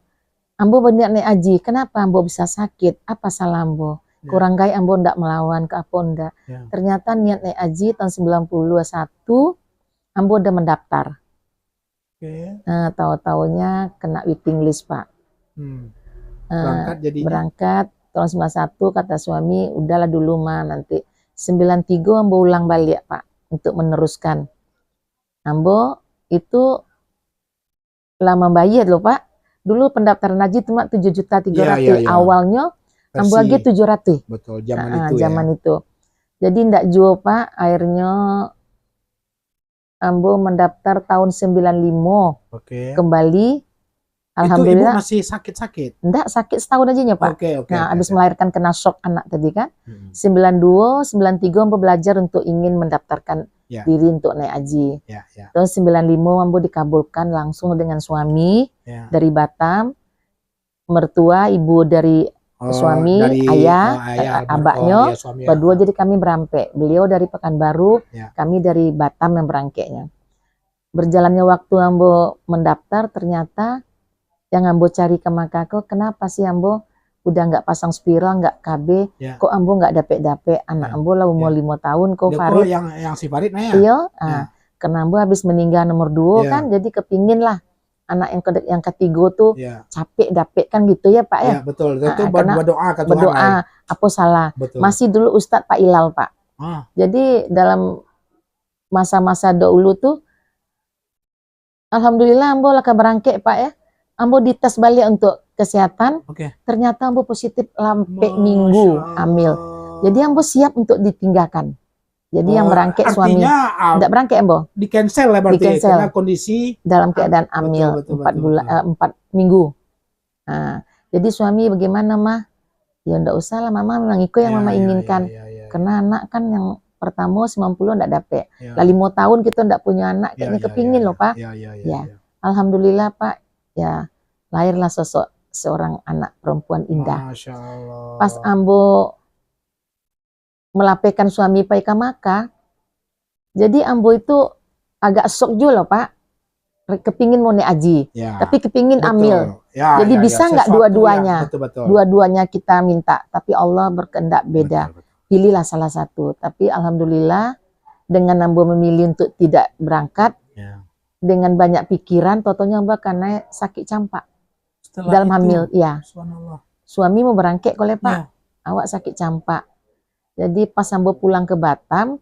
Ambo berniat naik haji, kenapa Ambo bisa sakit? Apa salah Ambo? Kurang gaya Ambo ndak melawan ke apa ndak? Ternyata niat naik haji tahun 91, Ambo udah mendaftar. Nah, tahu-taunya kena waiting list Pak. Berangkat jadinya? Berangkat tahun 91 kata suami, udahlah dulu mah nanti 93 ambo ulang balik Pak untuk meneruskan. Ambo itu lama bayar loh Pak. Dulu pendaftaran haji cuma 7.300.000. Iya. Awalnya ambo lagi 700. Betul, zaman itu zaman ya. itu. Jadi ndak jual Pak, akhirnya ambo mendaftar tahun 95. Oke. Kembali. Itu Alhamdulillah. Ibu masih sakit-sakit? Enggak, sakit setahun aja ya Pak. Oke. Nah, habis melahirkan kena shock anak tadi kan. 92, Hmm. 93 ambo belajar untuk ingin mendaftarkan diri untuk naik haji. Terus 95 ambo dikabulkan langsung dengan suami dari Batam. Mertua, ibu dari suami, dari ayah, abaknya, berdua jadi kami berampek. Beliau dari Pekanbaru, kami dari Batam yang berangkeknya. Berjalannya waktu ambo mendaftar, ternyata yang ambo cari ke Makako, kenapa sih ambo udah nggak pasang spiral, nggak KB, kok ambo nggak dapet anak ambo lah umur 5 tahun, kok Farid. Yang si Farid nah ya? Iya, karena ambo habis meninggal nomor 2 kan, jadi kepingin lah anak yang ketiga tuh capek dapet kan gitu ya Pak ya. Betul, itu berdoa ke Tuhan. Berdoa, apa salah. Betul. Masih dulu Ustadz Pak Ilal Pak. Jadi dalam masa-masa dahulu tuh, alhamdulillah ambo lah berangkek Pak ya. Ambo dites balik untuk kesehatan, ternyata ambo positif sampai minggu hamil. Jadi ambo siap untuk ditinggalkan. Jadi yang berangkek suami, tidak berangkek ambo. Di cancel ya berarti, karena kondisi dalam keadaan hamil 4 minggu. Nah, jadi suami bagaimana mah? Ya enggak usah lah mama, memang ikut yang mama inginkan. Karena anak kan yang pertama 90 enggak dapet. Lah 5 tahun kita enggak punya anak, kayaknya kepingin loh Pak. Alhamdulillah Pak. Ya, lahirlah sosok seorang anak perempuan indah. Masya Allah. Pas ambo melapehkan suami pai ke Makkah, jadi ambo itu agak shock juga loh Pak. Kepingin mau naik haji, tapi kepingin amil. Jadi bisa nggak dua-duanya? Dua-duanya kita minta, tapi Allah berkehendak beda. Pilihlah salah satu. Tapi alhamdulillah dengan ambo memilih untuk tidak berangkat, dengan banyak pikiran, totonya mbak karena sakit campak dalam hamil, suami mau berangkat oleh Pak, awak sakit campak. Jadi pas ambo pulang ke Batam,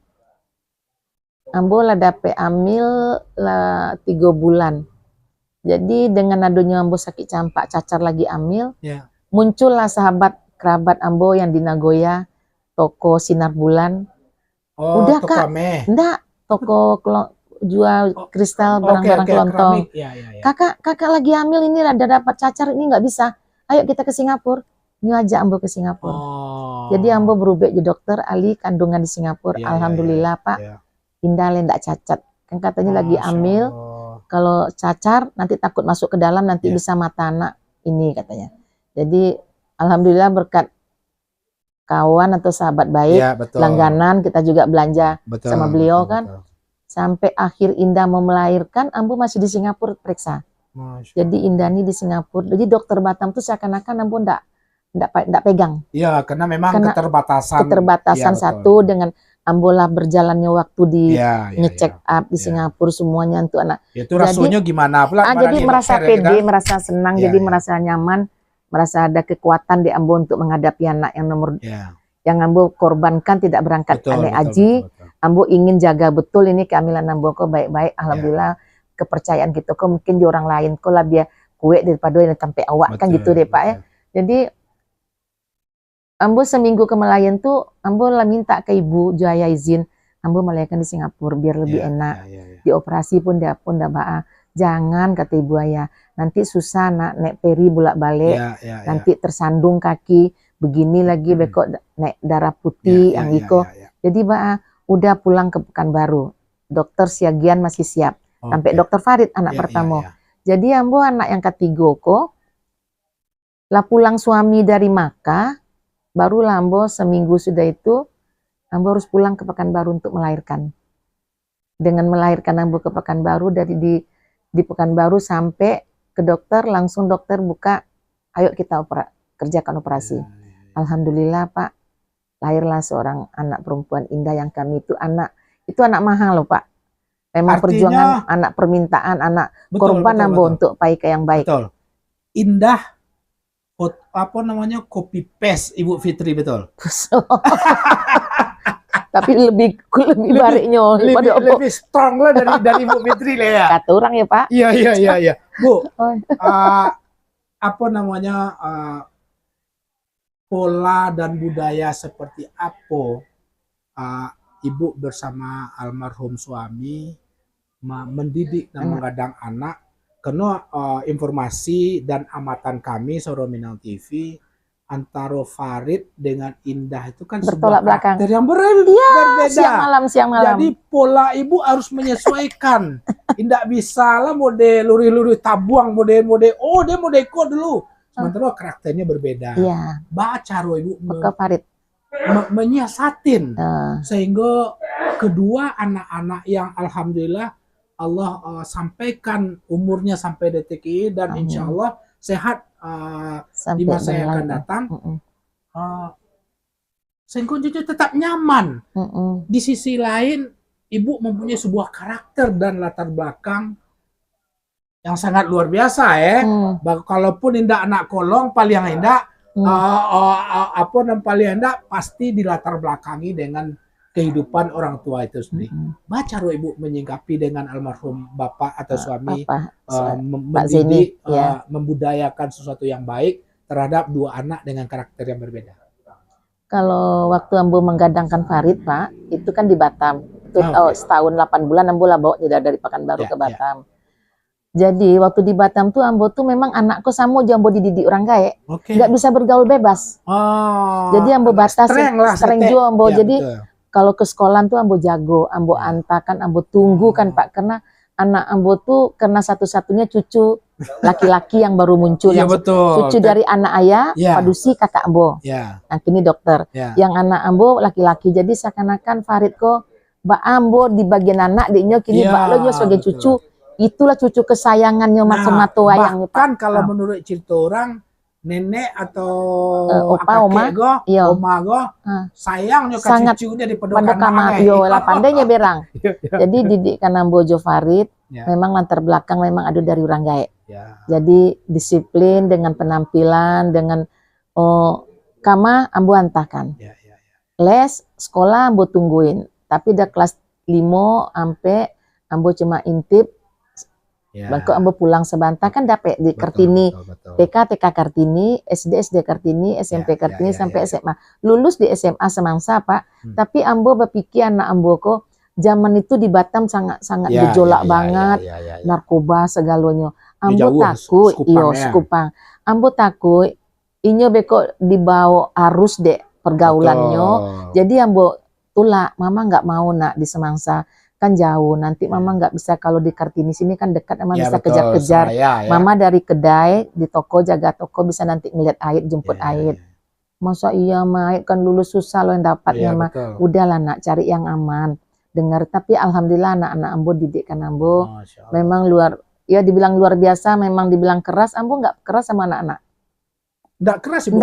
ambo lah dapet hamil lah 3 bulan. Jadi dengan adanya ambo sakit campak, cacar lagi hamil, muncullah sahabat kerabat ambo yang di Nagoya, toko Sinar Bulan. Udah Kak, enggak, toko jual kristal, barang-barang kelontong. Kakak lagi hamil ini ada dapat cacar, ini nggak bisa. Ayo kita ke Singapura. Ini aja ambo ke Singapura. Jadi ambo berubah jadi dokter ahli kandungan di Singapura. Alhamdulillah Pak, indah ndak cacat. Kan katanya lagi hamil, kalau cacar nanti takut masuk ke dalam, nanti bisa mata anak ini katanya. Jadi alhamdulillah berkat kawan atau sahabat baik, langganan kita juga belanja sama beliau kan. Sampai akhir Indah mau melahirkan, ambo masih di Singapura periksa. Jadi Indah ini di Singapura. Jadi dokter Batam tuh seakan-akan ambo ndak pegang. Iya, karena memang keterbatasan satu dengan ambo lah berjalannya waktu di ngecek up di Singapura semuanya untuk anak. Itu rasanya gimana? Jadi merasa pede, merasa senang, jadi merasa nyaman, merasa ada kekuatan di ambo untuk menghadapi anak yang nomor yang ambo korbankan tidak berangkat naik haji. Ambo ingin jaga betul ini kehamilan ambo kok baik-baik. Alhamdulillah kepercayaan gitu kok mungkin di orang lain kok lah biar kue daripada yang sampai awak kan gitu deh Pak ya. Jadi ambo seminggu ke Melayan tuh ambo lah minta ke ibu Jaya izin ambo melahirkan di Singapura biar lebih enak. Di operasi pun dia pun dah baa. Jangan kata ibu ayah, nanti susah nak naik peri bolak-balik, nanti tersandung kaki begini lagi bekok naik darah putih yang iko. Jadi baa udah pulang ke Pekanbaru. Dokter Siagian masih siap. Sampai dokter Farid anak pertama. Jadi ambo anak yang ketiga kok. Lah pulang suami dari Makkah, baru ambo seminggu sudah itu, ambo harus pulang ke Pekanbaru untuk melahirkan. Dengan melahirkan ambo ke Pekanbaru, dari di Pekanbaru sampai ke dokter, langsung dokter buka, ayo kita kerjakan operasi. Alhamdulillah Pak. Lahirlah seorang anak perempuan indah yang kami itu anak mahal loh Pak. Memang perjuangan anak permintaan, anak korban ambo untuk Paika yang baik. Betul. Indah, apa namanya, copy paste Ibu Fitri betul. Tapi lebih baliknya lebih strong lah dari Bu Fitri lah ya. kata orang ya Pak. Iya. Bu, Oh, apa namanya pola dan budaya seperti apa Ibu bersama almarhum suami mendidik dan menggadang anak? Karena informasi dan amatan kami Soro Minang TV antara Farid dengan Indah itu kan bertolak sebuah belakang. karakter yang berbeda. Siang malam. Jadi pola ibu harus menyesuaikan. Tidak bisa lah mode luri-luri tabuang, mode oh dia mode kok dulu. Sementara karakternya berbeda. Iya. Baca ibu Ke Farid. menyiasatin sehingga kedua anak-anak yang alhamdulillah Allah sampaikan umurnya sampai detik ini dan insya Allah sehat di masa yang akan datang. Sehingga cucu tetap nyaman. Di sisi lain, ibu mempunyai sebuah karakter dan latar belakang yang sangat luar biasa ya. Kalaupun Indah anak kolong, paling Indah paling Indah pasti dilatar belakangi dengan kehidupan orang tua itu sendiri. Baca ibu menyingkapi dengan almarhum bapak atau suami mendidik, membudayakan sesuatu yang baik terhadap dua anak dengan karakter yang berbeda. Kalau waktu Ambo menggadangkan Farid Pak, itu kan di Batam. Itu setahun 8 bulan Ambo lah bawa dari Pekanbaru ke Batam. Jadi waktu di Batam tuh Ambo tuh memang anakku sama aja Ambo dididik orang kaya. Nggak bisa bergaul bebas. Jadi Ambo batas streng juga Ambo. Jadi kalau ke sekolah tuh Ambo jago, Ambo antakan, Ambo tunggu kan Pak, karena anak Ambo tuh karena satu-satunya cucu laki-laki yang baru muncul, yang cucu dari anak ayah, Padusi kakak Ambo, yang kini dokter, yang anak Ambo laki-laki, jadi seakan-akan Farid kok Mbak Ambo di bagian anak, dia kini Mbak Lo sebagai cucu, itulah cucu kesayangannya mata-mata wayangnya Pak. Bahkan kalau menurut cerita orang, nenek atau oma go sayangnya ke cucunya di pada kamar lah pandainya berang. Jadi didikan Ambojo Farid memang latar belakang memang ada dari orang gaek. Jadi disiplin dengan penampilan dengan kama Ambo antahkan. Les sekolah Ambo tungguin, tapi dah kelas 5 sampai Ambo cuma intip. Bangku Ambo pulang sebentar kan dapat di Kartini, TK Kartini, SD Kartini, SMP Kartini sampai SMA. Lulus di SMA semangsa Pak. Tapi Ambo berpikir anak Ambo kok zaman itu di Batam sangat gejolak banget, narkoba segalanya. Ambo takut, Sekupang. Ambo takut, inyo beko dibawa arus dek pergaulannya. Jadi Ambo tulak, mama nggak mau nak di semangsa. Kan jauh, nanti mama nggak bisa, kalau di Kartini sini kan dekat, mama bisa kejar-kejar. Mama dari kedai di toko, jaga toko, bisa nanti ngeliat air, jemput air. Masa iya Mak, kan lulus susah loh yang dapatnya Mak. Udahlah nak, cari yang aman. Dengar, tapi alhamdulillah anak-anak Ambo didikkan Ambo memang dibilang luar biasa, memang dibilang keras. Ambo nggak keras sama anak-anak. Nggak keras Ibu?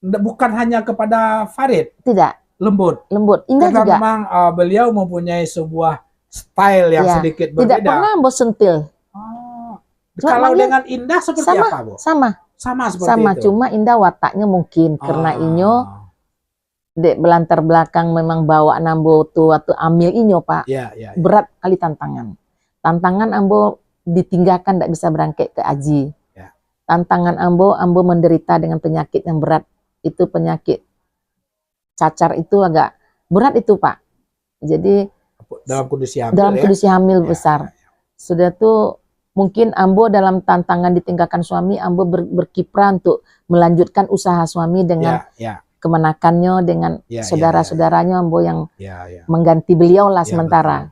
Bukan hanya kepada Farid? Tidak. Lembut. Indah karena juga. Memang beliau mempunyai sebuah style yang sedikit berbeda. Tidak pernah Ambo sentil. Kalau dengan Indah seperti apa, Bu? Sama seperti itu. Cuma Indah wataknya mungkin karena inyo dek belantar belakang memang bawa Ambo tuh waktu ambil inyo Pak. Berat kali tantangan Ambo ditinggalkan, tidak bisa berangkat ke Aji. Tantangan Ambo menderita dengan penyakit yang berat, itu penyakit cacar, itu agak berat itu Pak. Jadi dalam kondisi hamil besar. Sudah tuh mungkin Ambo dalam tantangan ditinggalkan suami, Ambo berkiprah untuk melanjutkan usaha suami dengan kemenakannya, dengan saudara-saudaranya Ambo yang mengganti beliau lah sementara.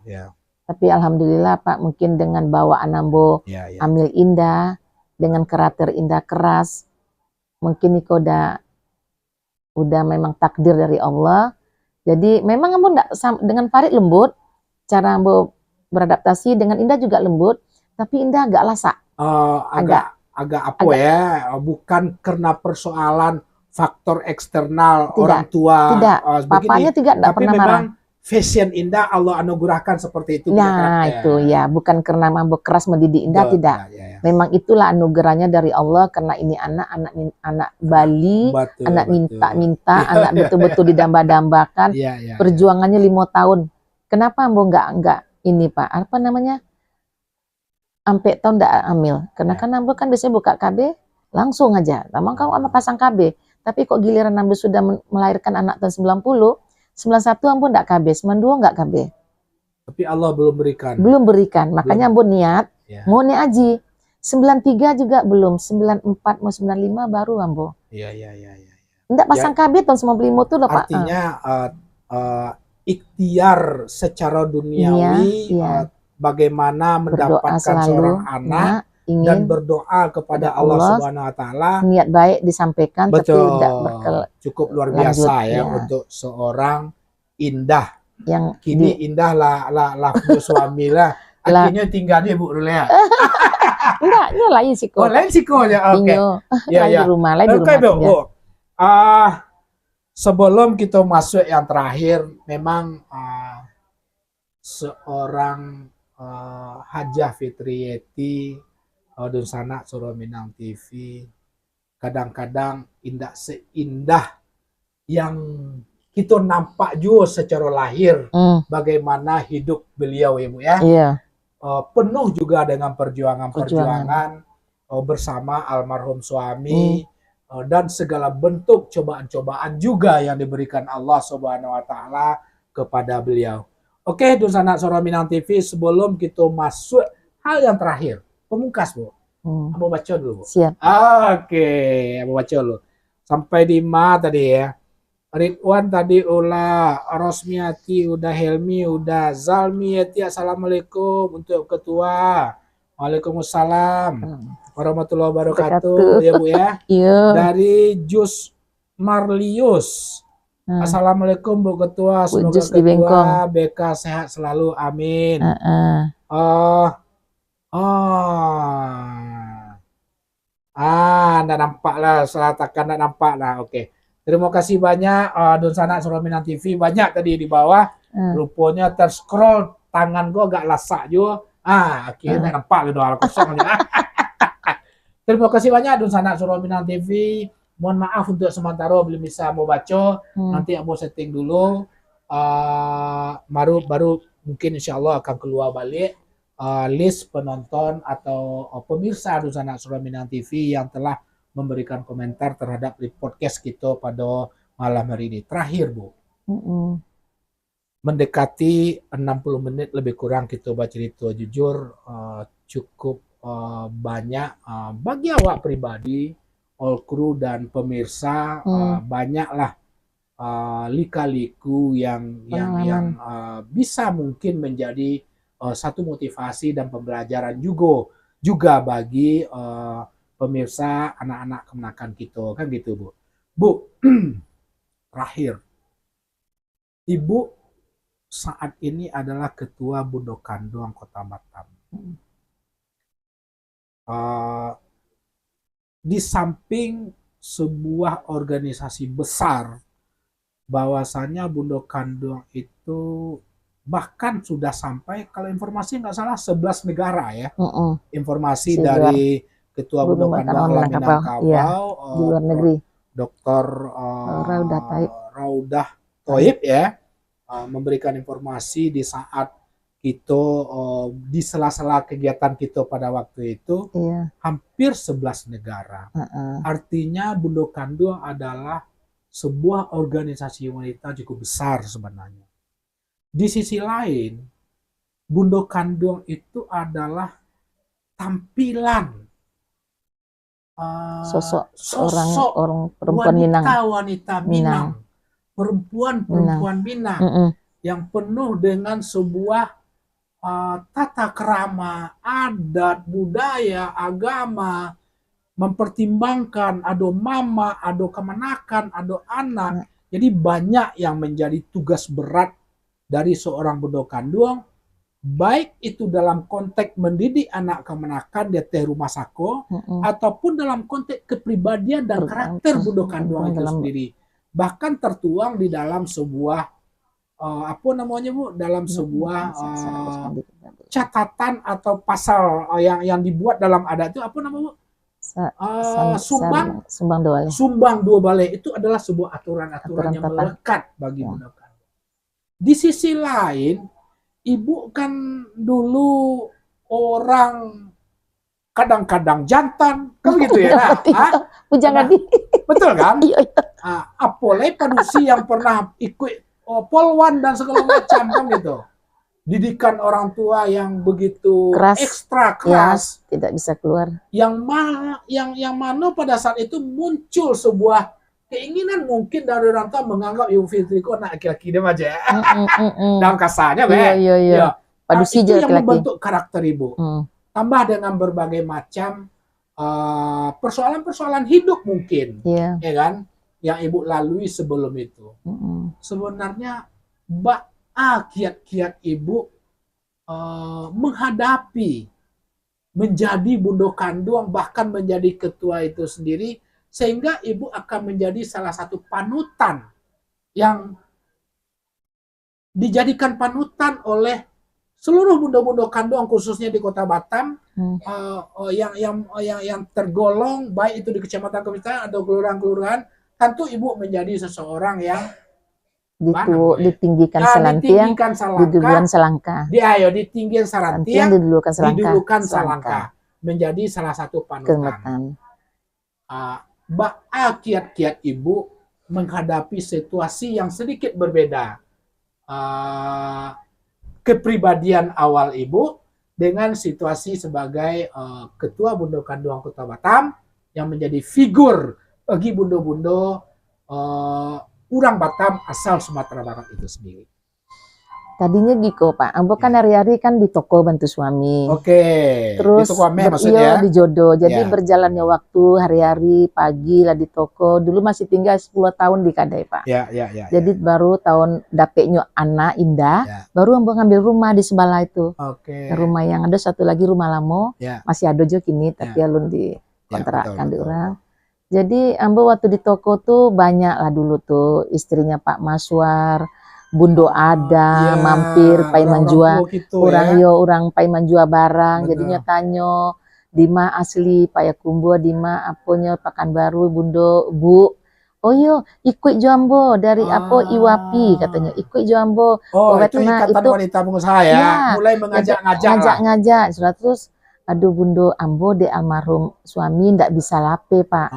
Tapi alhamdulillah Pak, mungkin dengan bawaan Ambo ambil Indah, dengan karakter Indah keras, mungkin Niko udah memang takdir dari Allah. Jadi memang Ambo dengan Farid lembut, cara Ambo beradaptasi, dengan Indah juga lembut, tapi Indah agak lasak. Agak bukan karena persoalan faktor eksternal orang tua. Tidak, papanya tidak pernah marah. Fashion Indah Allah anugerahkan seperti itu. Nah itu ya, bukan karena Ambo keras mendidik Indah, tidak. Memang itulah anugerahnya dari Allah karena ini anak Bali, Betul, anak betul. minta-minta, anak betul-betul didamba-dambakan. Iya. Perjuangannya 5 tahun. Kenapa Ambo nggak ini Pak? Apa namanya? Sampai tahun nggak hamil. Karena kan Ambo kan biasanya buka KB langsung aja. Memang kamu sama pasang KB. Tapi kok giliran Ambo sudah melahirkan anak tahun 90, 91 Ambo nggak KB, 92 nggak KB. Tapi Allah belum berikan. Belum berikan. Makanya Ambo niat mau nih Aji. 93 juga belum, 94 mau 95 baru Ambo. Iya. Enggak pasang KB tahun 95 tuh loh Pak. Artinya ikhtiar secara duniawi bagaimana mendapatkan seorang anak dan berdoa kepada Allah Subhanahu wa taala. Niat baik disampaikan tapi tidak cukup luar biasa ya untuk seorang Indah. Yang kini Indah lah suami lah. Akhirnya tinggal di Bu dulu ya. Enggak, ini lain siko. Oh, lain siko ya. Oke. Lain di rumah, lain di rumah. Bu. Sebelum kita masuk yang terakhir, memang seorang Hajah Fitriyeti Dun Sanak Suro Minang TV kadang-kadang indah seindah yang kita nampak juga secara lahir bagaimana hidup beliau ya Bu ya. Iya. Penuh juga dengan perjuangan bersama almarhum suami dan segala bentuk cobaan-cobaan juga yang diberikan Allah Subhanahu wa taala kepada beliau. Oke, Dun Sanak Suro Minang TV, sebelum kita masuk hal yang terakhir, pemungkas Bu. Aku baca dulu Bu. Siap. Oke, aku baca dulu. Sampai di mana tadi ya? Ridwan tadi udah, Rosmiati udah, Helmi udah, Zalmiati assalamualaikum untuk ketua. Waalaikumsalam warahmatullahi wabarakatuh ya Bu ya. Iya. Dari Jus Marlius. Assalamualaikum Bu Ketua, semoga Ketua BK sehat selalu, amin. Nggak nampak lah, selatakan nggak nampak lah, oke. Terima kasih banyak Dun Sanak Suro Minang TV, banyak tadi di bawah. Rupanya terscroll tangan gua agak lasak juga. Akhirnya nggak nampak gitu hal kosong. Terima kasih banyak Dun Sanak Suro Minang TV. Mohon maaf untuk sementara belum bisa mau baca. Nanti mau setting dulu. Baru mungkin insya Allah akan keluar balik list penonton atau pemirsa Dun Sanak Suro Minang TV yang telah memberikan komentar terhadap podcast kita pada malam hari ini. Terakhir Bu, mendekati 60 menit lebih kurang kita bercerita jujur, cukup banyak bagi awak pribadi, all crew dan pemirsa, banyaklah lika-liku yang bisa mungkin menjadi satu motivasi dan pembelajaran juga bagi pemirsa anak-anak kemenakan kita, kan gitu Bu. Bu, terakhir, Ibu saat ini adalah Ketua Bundo Kandoang Kota Batam. Di samping sebuah organisasi besar, bahwasanya Bundo Kandoang itu bahkan sudah sampai, kalau informasi nggak salah 11 negara ya. Informasi dari Ketua Bundo Kandoang Minangkabau, di luar negeri, Dr. Raudah Thoib ya, memberikan informasi di saat kita di sela-sela kegiatan kita pada waktu itu, hampir 11 negara. Artinya Bundo Kandoang adalah sebuah organisasi wanita cukup besar sebenarnya. Di sisi lain, Bundo Kandoang itu adalah tampilan sosok orang perempuan wanita Minang, perempuan Minang yang penuh dengan sebuah tata krama, adat, budaya, agama, mempertimbangkan ada mama, ada kemenakan, ada anak. Jadi banyak yang menjadi tugas berat dari seorang Bundo Kandoang, baik itu dalam konteks mendidik anak kemenakan di teh rumah sako, ataupun dalam konteks kepribadian dan karakter Bundo Kandoang itu sendiri. Bahkan tertuang di dalam sebuah apa namanya Bu, dalam sebuah catatan atau pasal yang dibuat dalam adat itu apa namanya? Sumbang dua balai. Sumbang dua balai itu adalah sebuah aturan-aturan yang melekat bagi budak kandung. Di sisi lain, ibu kan dulu orang kadang-kadang jantan, kan begitu ya? Jangan betul kan? Apalagi panusi yang pernah ikut polwan dan segala macam kan gitu. Didikan orang tua yang begitu ekstra keras, ya, tidak bisa keluar. Yang mana pada saat itu muncul sebuah keinginan mungkin dari orang tua menganggap Ibu Fitri kok anak laki-laki dia aja. Dalam kasarnya, iya. Itu yang membentuk karakter ibu. Tambah dengan berbagai macam persoalan-persoalan hidup mungkin, ya kan, yang ibu lalui sebelum itu. Sebenarnya kiat-kiat ibu menghadapi menjadi bundo kandung, bahkan menjadi ketua itu sendiri, sehingga ibu akan menjadi salah satu panutan yang dijadikan panutan oleh seluruh bundo-bundo kandung khususnya di Kota Batam, yang tergolong baik itu di kecamatan atau kelurahan-kelurahan. Tentu ibu menjadi seseorang yang ditinggikan Salantiang, didulukan Salangka. Ditinggikan Salantiang, didulukan Salangka. Menjadi salah satu panutan. Kiat-kiat ibu menghadapi situasi yang sedikit berbeda. Kepribadian awal ibu dengan situasi sebagai ketua Bundo Kanduang Kota Batam yang menjadi figur bagi bundo-bundo orang Batam asal Sumatera Barat itu sendiri. Tadinya Giko Pak, ambo kan hari-hari kan di toko bantu suami. Terus di toko maksudnya di jodoh. Jadi berjalannya waktu hari-hari pagi lah di toko. Dulu masih tinggal 10 tahun di Kadai Pak. Jadi baru tahun dapetnya anak indah, baru ambo ngambil rumah di sebelah itu. Rumah yang ada satu lagi rumah lamo, masih ada jo kini tapi alun di kontrakkan di orang. Jadi ambo waktu di toko tuh banyak lah dulu tuh istrinya Pak Maswar, Bundo ada mampir pai menjual gitu, orang pai menjual barang. Jadinya tanyo Dima asli Paya Kumbo Dima aponya Pekanbaru Bundo Bu. Oh yo ikut jambo dari Iwapi katanya ikut jambo. Itu ikatan wanita pengusaha ya. Mulai ngajak sudah terus. Aduh Bundo, ambo de almarhum suami ndak bisa lape Pak.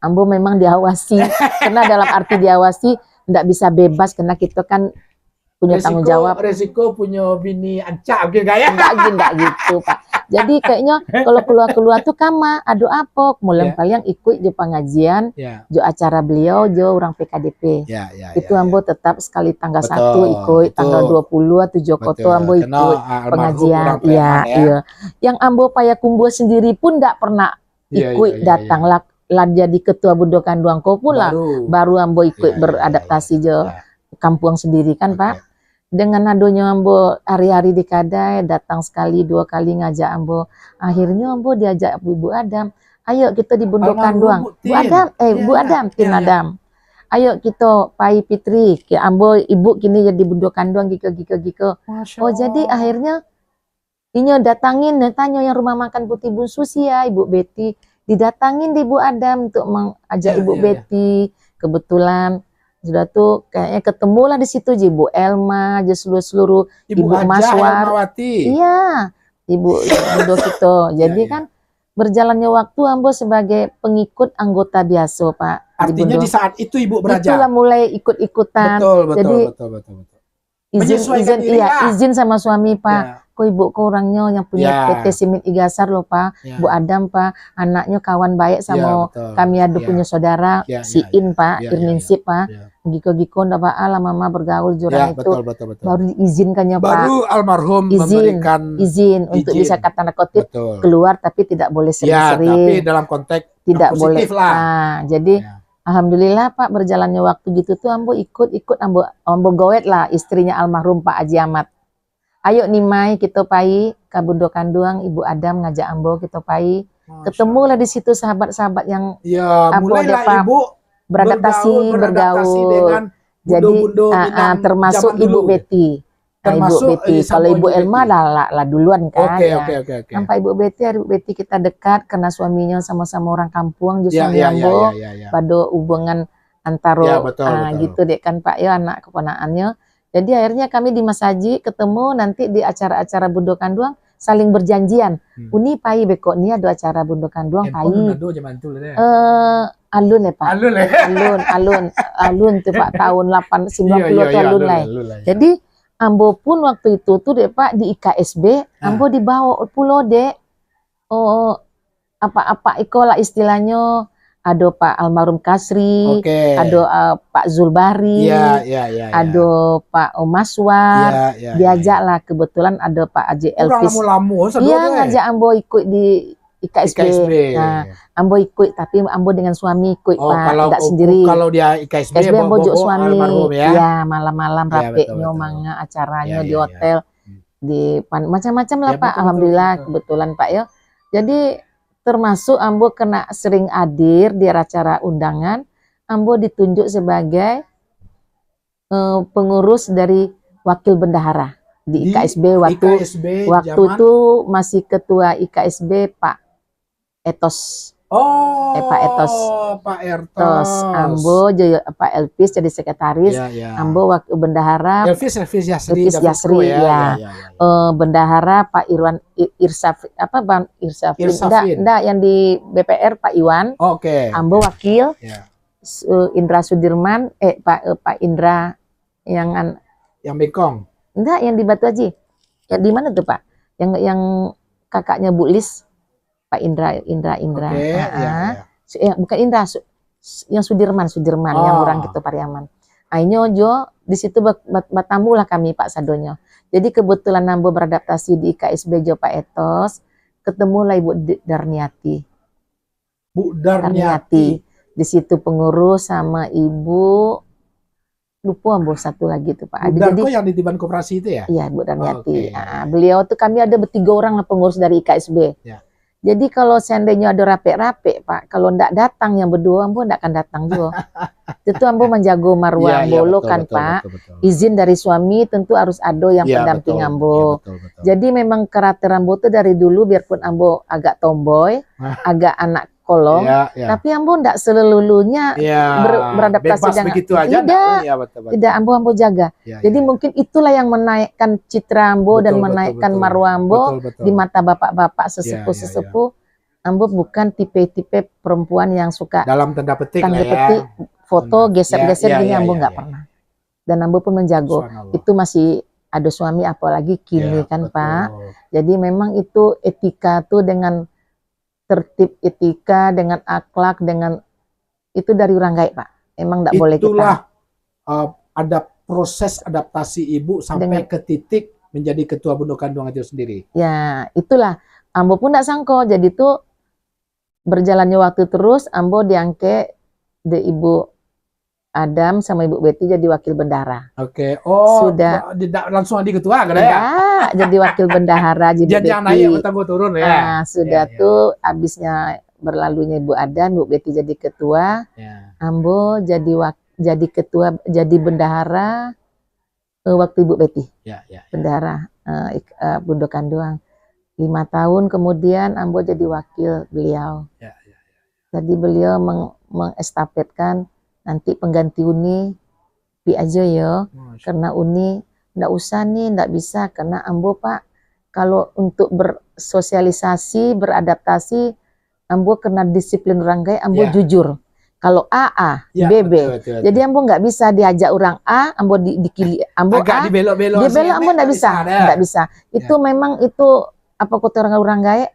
Ambo memang diawasi, karena dalam arti diawasi ndak bisa bebas karena kita kan punya tanggung jawab. Resiko punya bini ancak gitu ya? Ndak gitu Pak. Jadi kayaknya kalau keluar tuh kama, aduh apa, mulai yang ikut jo pengajian, jo acara beliau, jo orang PKDP. Itu ambo tetap sekali tanggal 1 ikut, tanggal 20 atau Jokoto ambo ikut pengajian. Iya. Yang ambo Paya Kumbo sendiri pun nggak pernah ikut datang lah jadi ketua Bundo Kanduang ko pula. Baru ambo ikut beradaptasi jo kampung sendiri kan Pak. Dengan adonya ambo hari-hari di Kadai datang sekali 2 kali ngajak ambo. Akhirnya ambo diajak Ibu Adam. Ayo kita di Bundo Kanduang. Bu Adam, Tin Adam. Ayo kita Pai Fitri. Ambo ibu kini jadi Bundo Kanduang giko. Jadi akhirnya ini datangin tanya yang rumah makan Putih Bun Susi ya Ibu Betty. Didatangin di Ibu Adam untuk mengajak Ibu Betty. Kebetulan sudah tuh kayaknya ketemu lah di situ Ibu Elma, seluruh Ibu Maswar. Iya, Ibu Bundo Kito. Jadi kan berjalannya waktu ambo sebagai pengikut anggota biasa Pak. Artinya di saat itu Ibu belajar. Itulah mulai ikut-ikutan. Jadi izin sama suami Pak. Kok ibu kok orangnya yang punya PT Simit Igasar loh Pak, Bu Adam Pak, anaknya kawan baik sama kami ada punya saudara si In Pak, Irminsip Pak, Giko ndak Pak ala mama bergaul jurang itu baru diizinkannya Pak. Baru almarhum memberikan izin untuk bisa kata narkotik keluar tapi tidak boleh sering-sering. Tapi dalam konteks tidak boleh lah. Jadi alhamdulillah Pak berjalannya waktu gitu tuh ambo ikut ambo goet lah istrinya almarhum Pak Haji Ahmad. Ayo Nimai kita pai ke Bundo Kanduang Ibu Adam ngajak ambo kita pai. Ketemulah di situ sahabat-sahabat yang mulailah Ibu beradaptasi bergaul. dengan jadi termasuk Ibu Betty. Termasuk Betty. Kalau Ibu Elma Betty. lah duluan kan. Oke, ya. oke, oke, oke. Sampai Ibu Betty kita dekat karena suaminya sama-sama orang kampung, justru Ya, suami ya, Ambo, ya. pada hubungan antara Ya, betul, betul. gitu deh kan Pak ya, anak keponakannya. Jadi akhirnya kami di Masaji ketemu nanti di acara-acara Bundo Kanduang saling berjanjian. Uni pai beko ni ada acara Bundo Kanduang pai. Alun ya Pak. Alun tuh Pak tahun 90 tuh alun lah. Jadi Ambo pun waktu itu tuh deh Pak di IKSB, Ambo dibawa pulau dek. Oh apa-apa ikolah istilahnya. Ada Pak Almarhum Kasri, ada Pak Zulbari, ada Pak Omaswar, diajaklah kebetulan ada Pak Haji Elvis. Iya ngajak Ambo ikut di IKSB. Nah, Ambo ikut tapi Ambo dengan suami ikut Pak, tidak sendiri. Kalau dia IKSB Ambo juga suami. Ya, ya malam-malam rapeknya manga acaranya di hotel, di macam-macam lah Pak. Alhamdulillah kebetulan Pak ya. Jadi termasuk Ambo kena sering hadir di acara undangan, Ambo ditunjuk sebagai pengurus dari wakil bendahara di IKSB waktu itu masih ketua IKSB Pak Etos. Pak Etos. Pak Ertos. Ambo Pak Elvis jadi sekretaris. Ambo wakil bendahara. Elvis Yasri ya. Bendahara Pak Irwan Irsafin enggak yang di BPR Pak Iwan. Ambo wakil. Indra Sudirman Pak Indra yang Bengkong. Enggak yang di Batu Haji. Ya di mana tuh Pak? Yang kakaknya Bu Lis. Pak Indra. Bukan Indra, yang Sudirman yang orang gitu Pariaman. Ainyo jo di situ bertamu lah kami Pak Sadonyo. Jadi kebetulan Ambo beradaptasi di IKSB Jo Pak Etos, ketemulah Ibu Darniati. Bu Darniati. Di situ pengurus sama Ibu lupa Ambo satu lagi tuh Pak. Bu Darko yang di Tiban Koperasi itu ya? Iya Bu Darniati. Beliau tuh kami ada bertiga orang lah pengurus dari IKSB. Jadi kalau seandainya ada rape-rape Pak, kalau ndak datang yang berdua, Ambo ndak akan datang juga. Itu Ambo menjago marwah Ambo kan Pak. Izin dari suami tentu harus ada yang pendamping Ambo. Jadi memang karakter Ambo tuh dari dulu biarpun Ambo agak tomboy, agak anak kolong, tapi Ambo ndak selulunya beradaptasi dengan tidak Ambo jaga. Jadi mungkin itulah yang menaikkan citra Ambo dan menaikkan marwah Ambo di mata bapak-bapak sesepuh-sesepuh. Ambo bukan tipe-tipe perempuan yang suka dalam tanda petik foto geser-geser gini. Ambo nggak pernah. Dan Ambo pun menjago. Itu masih ada suami apalagi kini kan Pak. Jadi memang itu etika tuh dengan tertib etika dengan akhlak dengan itu dari orang gaib Pak. Emang tidak boleh kita. Itulah ada proses adaptasi Ibu sampai ke titik menjadi ketua Bundo Kanduang itu sendiri. Ya itulah. Ambo pun tidak sangko. Jadi itu berjalannya waktu terus Ambo diangke de Ibu Adam sama Ibu Betty jadi wakil bendahara. Sudah langsung di ketua kan ya? Jadi wakil bendahara jadi turun ya. Sudah tuh habisnya berlalunya Ibu Adam, Ibu Betty jadi ketua. Ambo jadi ketua, jadi bendahara waktu Ibu Betty. Bendahara Bundo Kanduang. 5 tahun kemudian Ambo jadi wakil beliau. Jadi beliau mengestafetkan nanti pengganti Uni pi aja ya, karena Uni ndak usah nih, ndak bisa karena Ambo Pak kalau untuk bersosialisasi, beradaptasi Ambo kena disiplin orang gaya, Ambo jujur. Kalau A, B. Jadi Ambo nggak bisa diajak orang A, Ambo dikili, Ambo A, dibelok Ambo nggak bisa. Itu memang itu apa kata orang gaya,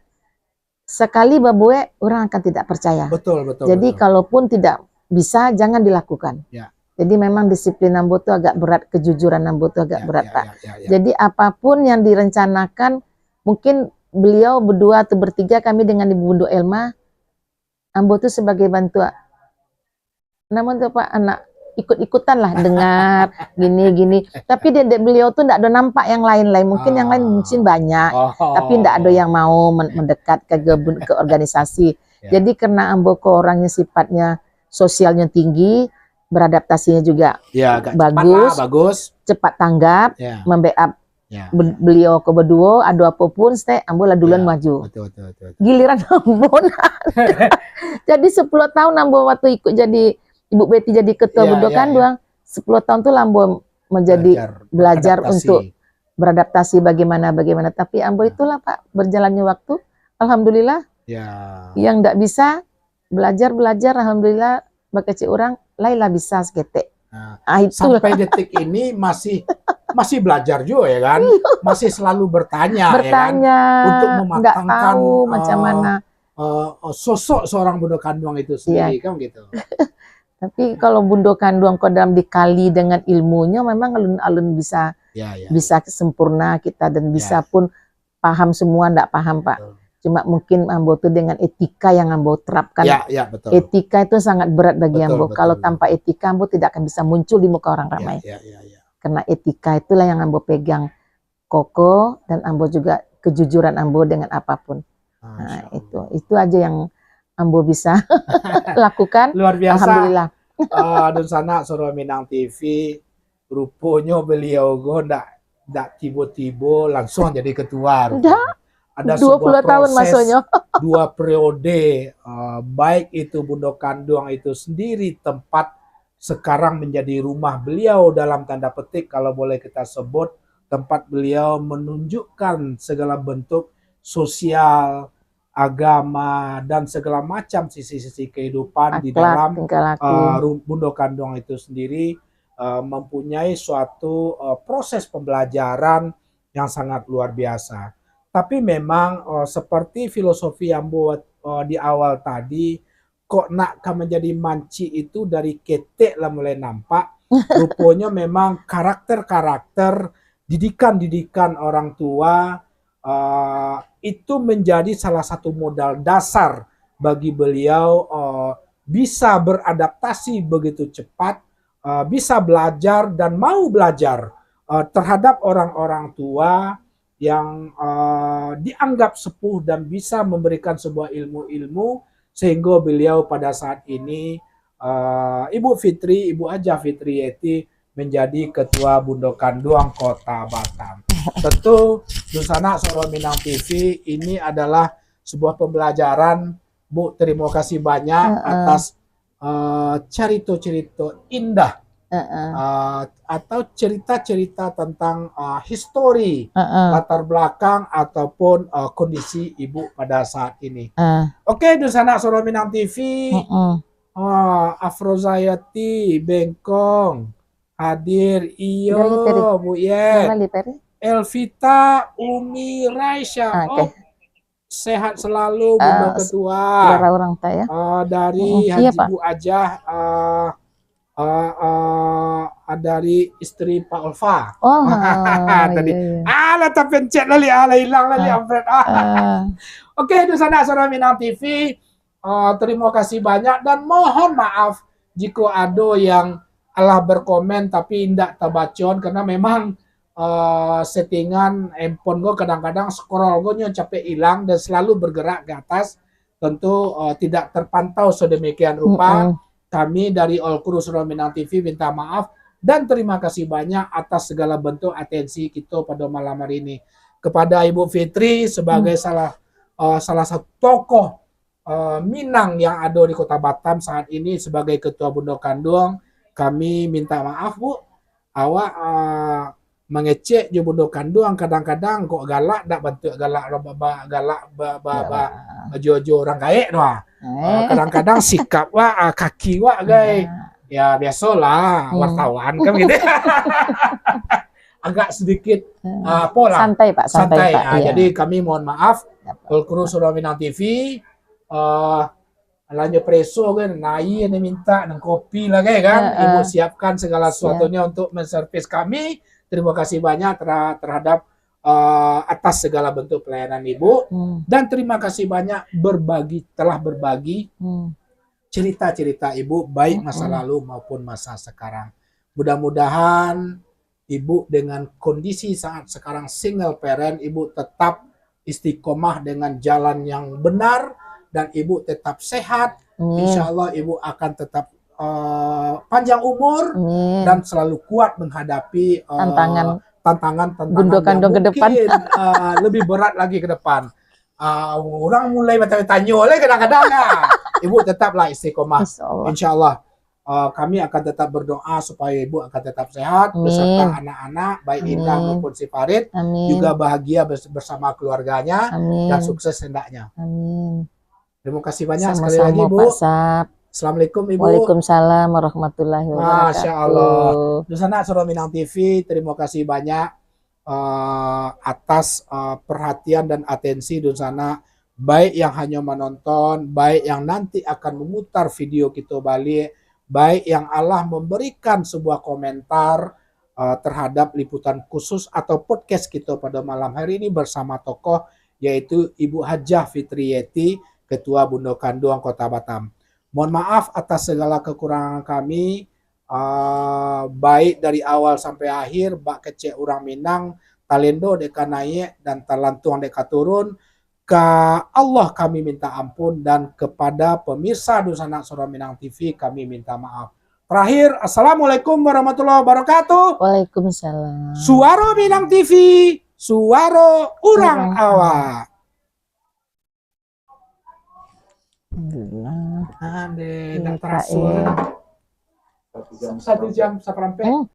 sekali babue orang akan tidak percaya. Jadi kalaupun tidak bisa jangan dilakukan. Jadi memang disiplin Ambo tuh agak berat, kejujuran Ambo tuh agak berat Pak. Jadi apapun yang direncanakan, mungkin beliau berdua atau bertiga, kami dengan Ibu Bundo Elma, Ambo tuh sebagai bantuan. Namun tuh Pak anak ikut-ikutan lah dengar gini. Tapi beliau tuh tidak ada nampak yang lain-lain. Mungkin yang lain mungkin banyak, tapi tidak ada yang mau mendekat ke organisasi. Jadi karena Ambo kok orangnya sifatnya sosialnya tinggi, beradaptasinya juga bagus, cepat tanggap, membackup Ya. Beliau ke berdua, ada apapun, ambo lah duluan maju. Betul. Giliran ambo. Jadi 10 tahun ambo waktu ikut jadi Ibu Betty jadi ketua Bundokan Duang, 10 tahun tuh ambo menjadi belajar untuk beradaptasi bagaimana. Tapi ambo itulah Pak, berjalannya waktu, alhamdulillah. Yang enggak bisa belajar, alhamdulillah, bakeci orang, lainlah bisa sekete. Sampai detik ini masih belajar juga ya kan, masih selalu bertanya ya kan, untuk mematangkan macam mana sosok seorang Bundokan Duang itu sendiri kan gitu. Tapi kalau Bundokan Duang kodam dikali dengan ilmunya, memang alun-alun bisa bisa sempurna kita dan bisa pun paham semua, ndak paham Pak. Cuma mungkin ambo tuh dengan etika yang ambo terapkan. Betul. Etika itu sangat berat bagi ambo. Kalau tanpa etika ambo tidak akan bisa muncul di muka orang ramai. Karena etika itulah yang ambo pegang kokoh, dan ambo juga kejujuran ambo dengan apapun. Nah, itu aja yang ambo bisa lakukan. Luar biasa. Alhamdulillah. Dan sana Suro Minang TV, rupanya beliau ndak tiba-tiba langsung jadi ketua. Ada 20 tahun masanya. 2 periode, baik itu Bundokan Duang itu sendiri tempat sekarang menjadi rumah beliau dalam tanda petik kalau boleh kita sebut, tempat beliau menunjukkan segala bentuk sosial, agama, dan segala macam sisi-sisi kehidupan di dalam Bundokan Duang itu sendiri, mempunyai suatu proses pembelajaran yang sangat luar biasa. Tapi memang seperti filosofi yang buat di awal tadi, kok nak menjadi manci itu dari ketek lah mulai nampak. Rupanya memang karakter-karakter, didikan-didikan orang tua itu menjadi salah satu modal dasar bagi beliau bisa beradaptasi begitu cepat, bisa belajar dan mau belajar terhadap orang-orang tua yang dianggap sepuh dan bisa memberikan sebuah ilmu-ilmu, sehingga beliau pada saat ini Ibu Fitri, Ibu Haja Fitrieti menjadi Ketua Bundokan Duang Kota Batam. Tentu Dusana Suro Minang TV ini adalah sebuah pembelajaran, Bu. Terima kasih banyak atas cerita-cerita indah. Atau cerita-cerita tentang histori, latar belakang ataupun kondisi ibu pada saat ini. Oke, Dusana Suro Minang TV, Afrozayati Bengkong hadir, iyo Bu Yet, Elvita Umi Raisya, sehat selalu Bunda Ketua. Orang ya. Dari Haji Bu Ajah, dari istri Pak Ulfa. Tadi tak pencet lali, hilang lali Alfred. Oke, Dusana Suro Minang TV, terima kasih banyak dan mohon maaf jika ada yang alah berkomen tapi tidak terbacon, karena memang settingan handphone gue kadang-kadang scroll gue capek hilang dan selalu bergerak ke atas, tentu tidak terpantau sedemikian rupa. Kami dari All Crew Suro Minang TV minta maaf dan terima kasih banyak atas segala bentuk atensi kita pada malam hari ini. Kepada Ibu Fitri sebagai salah satu tokoh Minang yang ada di Kota Batam saat ini sebagai Ketua Bundokan Duang, kami minta maaf Bu. Awak mengecek je Bundokan Duang kadang-kadang kok galak, tak bentuk galak jojo orang kaya doa. Kadang-kadang sikap kaki guys. Ya biasalah wartawan kan gitu. Agak sedikit pola. Santai Pak, santai Pak. Jadi kami mohon maaf. All Crew Suro Minang TV lanjut preso kan, nai yang minta dan kopi lah kan. Ibu siapkan segala sesuatunya untuk menservis kami. Terima kasih banyak terhadap atas segala bentuk pelayanan Ibu, dan terima kasih banyak telah berbagi cerita-cerita Ibu baik masa lalu maupun masa sekarang. Mudah-mudahan Ibu dengan kondisi saat sekarang single parent, Ibu tetap istiqomah dengan jalan yang benar dan Ibu tetap sehat. Insya Allah Ibu akan tetap panjang umur dan selalu kuat menghadapi tantangan Gundo yang kandong ke depan. mungkin lebih berat lagi ke depan. Orang mulai bertanya oleh kadang-kadang Ibu tetaplah istiqomah. Insyaallah. Insyaallah kami akan tetap berdoa supaya Ibu akan tetap sehat beserta anak-anak baik Indah maupun si Farid juga bahagia bersama keluarganya dan sukses hendaknya. Amin. Terima kasih banyak Sama-sama, sekali lagi Bu. Pak Sap. Assalamualaikum Ibu. Waalaikumsalam warahmatullahi wabarakatuh. Masya Allah. Dusana Surah Minang TV, terima kasih banyak atas perhatian dan atensi Dusana, baik yang hanya menonton, baik yang nanti akan memutar video kita balik, baik yang Allah memberikan sebuah komentar terhadap liputan khusus atau podcast kita pada malam hari ini bersama tokoh yaitu Ibu Hajah Fitriyeti, Ketua Bundo Kanduang Kota Batam. Mohon maaf atas segala kekurangan kami. Baik dari awal sampai akhir, bak kecek orang Minang, talendo deka naik dan talantuang deka turun. Ke Allah kami minta ampun dan kepada pemirsa Dusana Surah Minang TV kami minta maaf. Terakhir, Assalamualaikum warahmatullahi wabarakatuh. Waalaikumsalam. Suara Minang TV, suara urang awak. Alhamdulillah. Ade, Ya, tak Pak, terasa. 1 jam seperempat.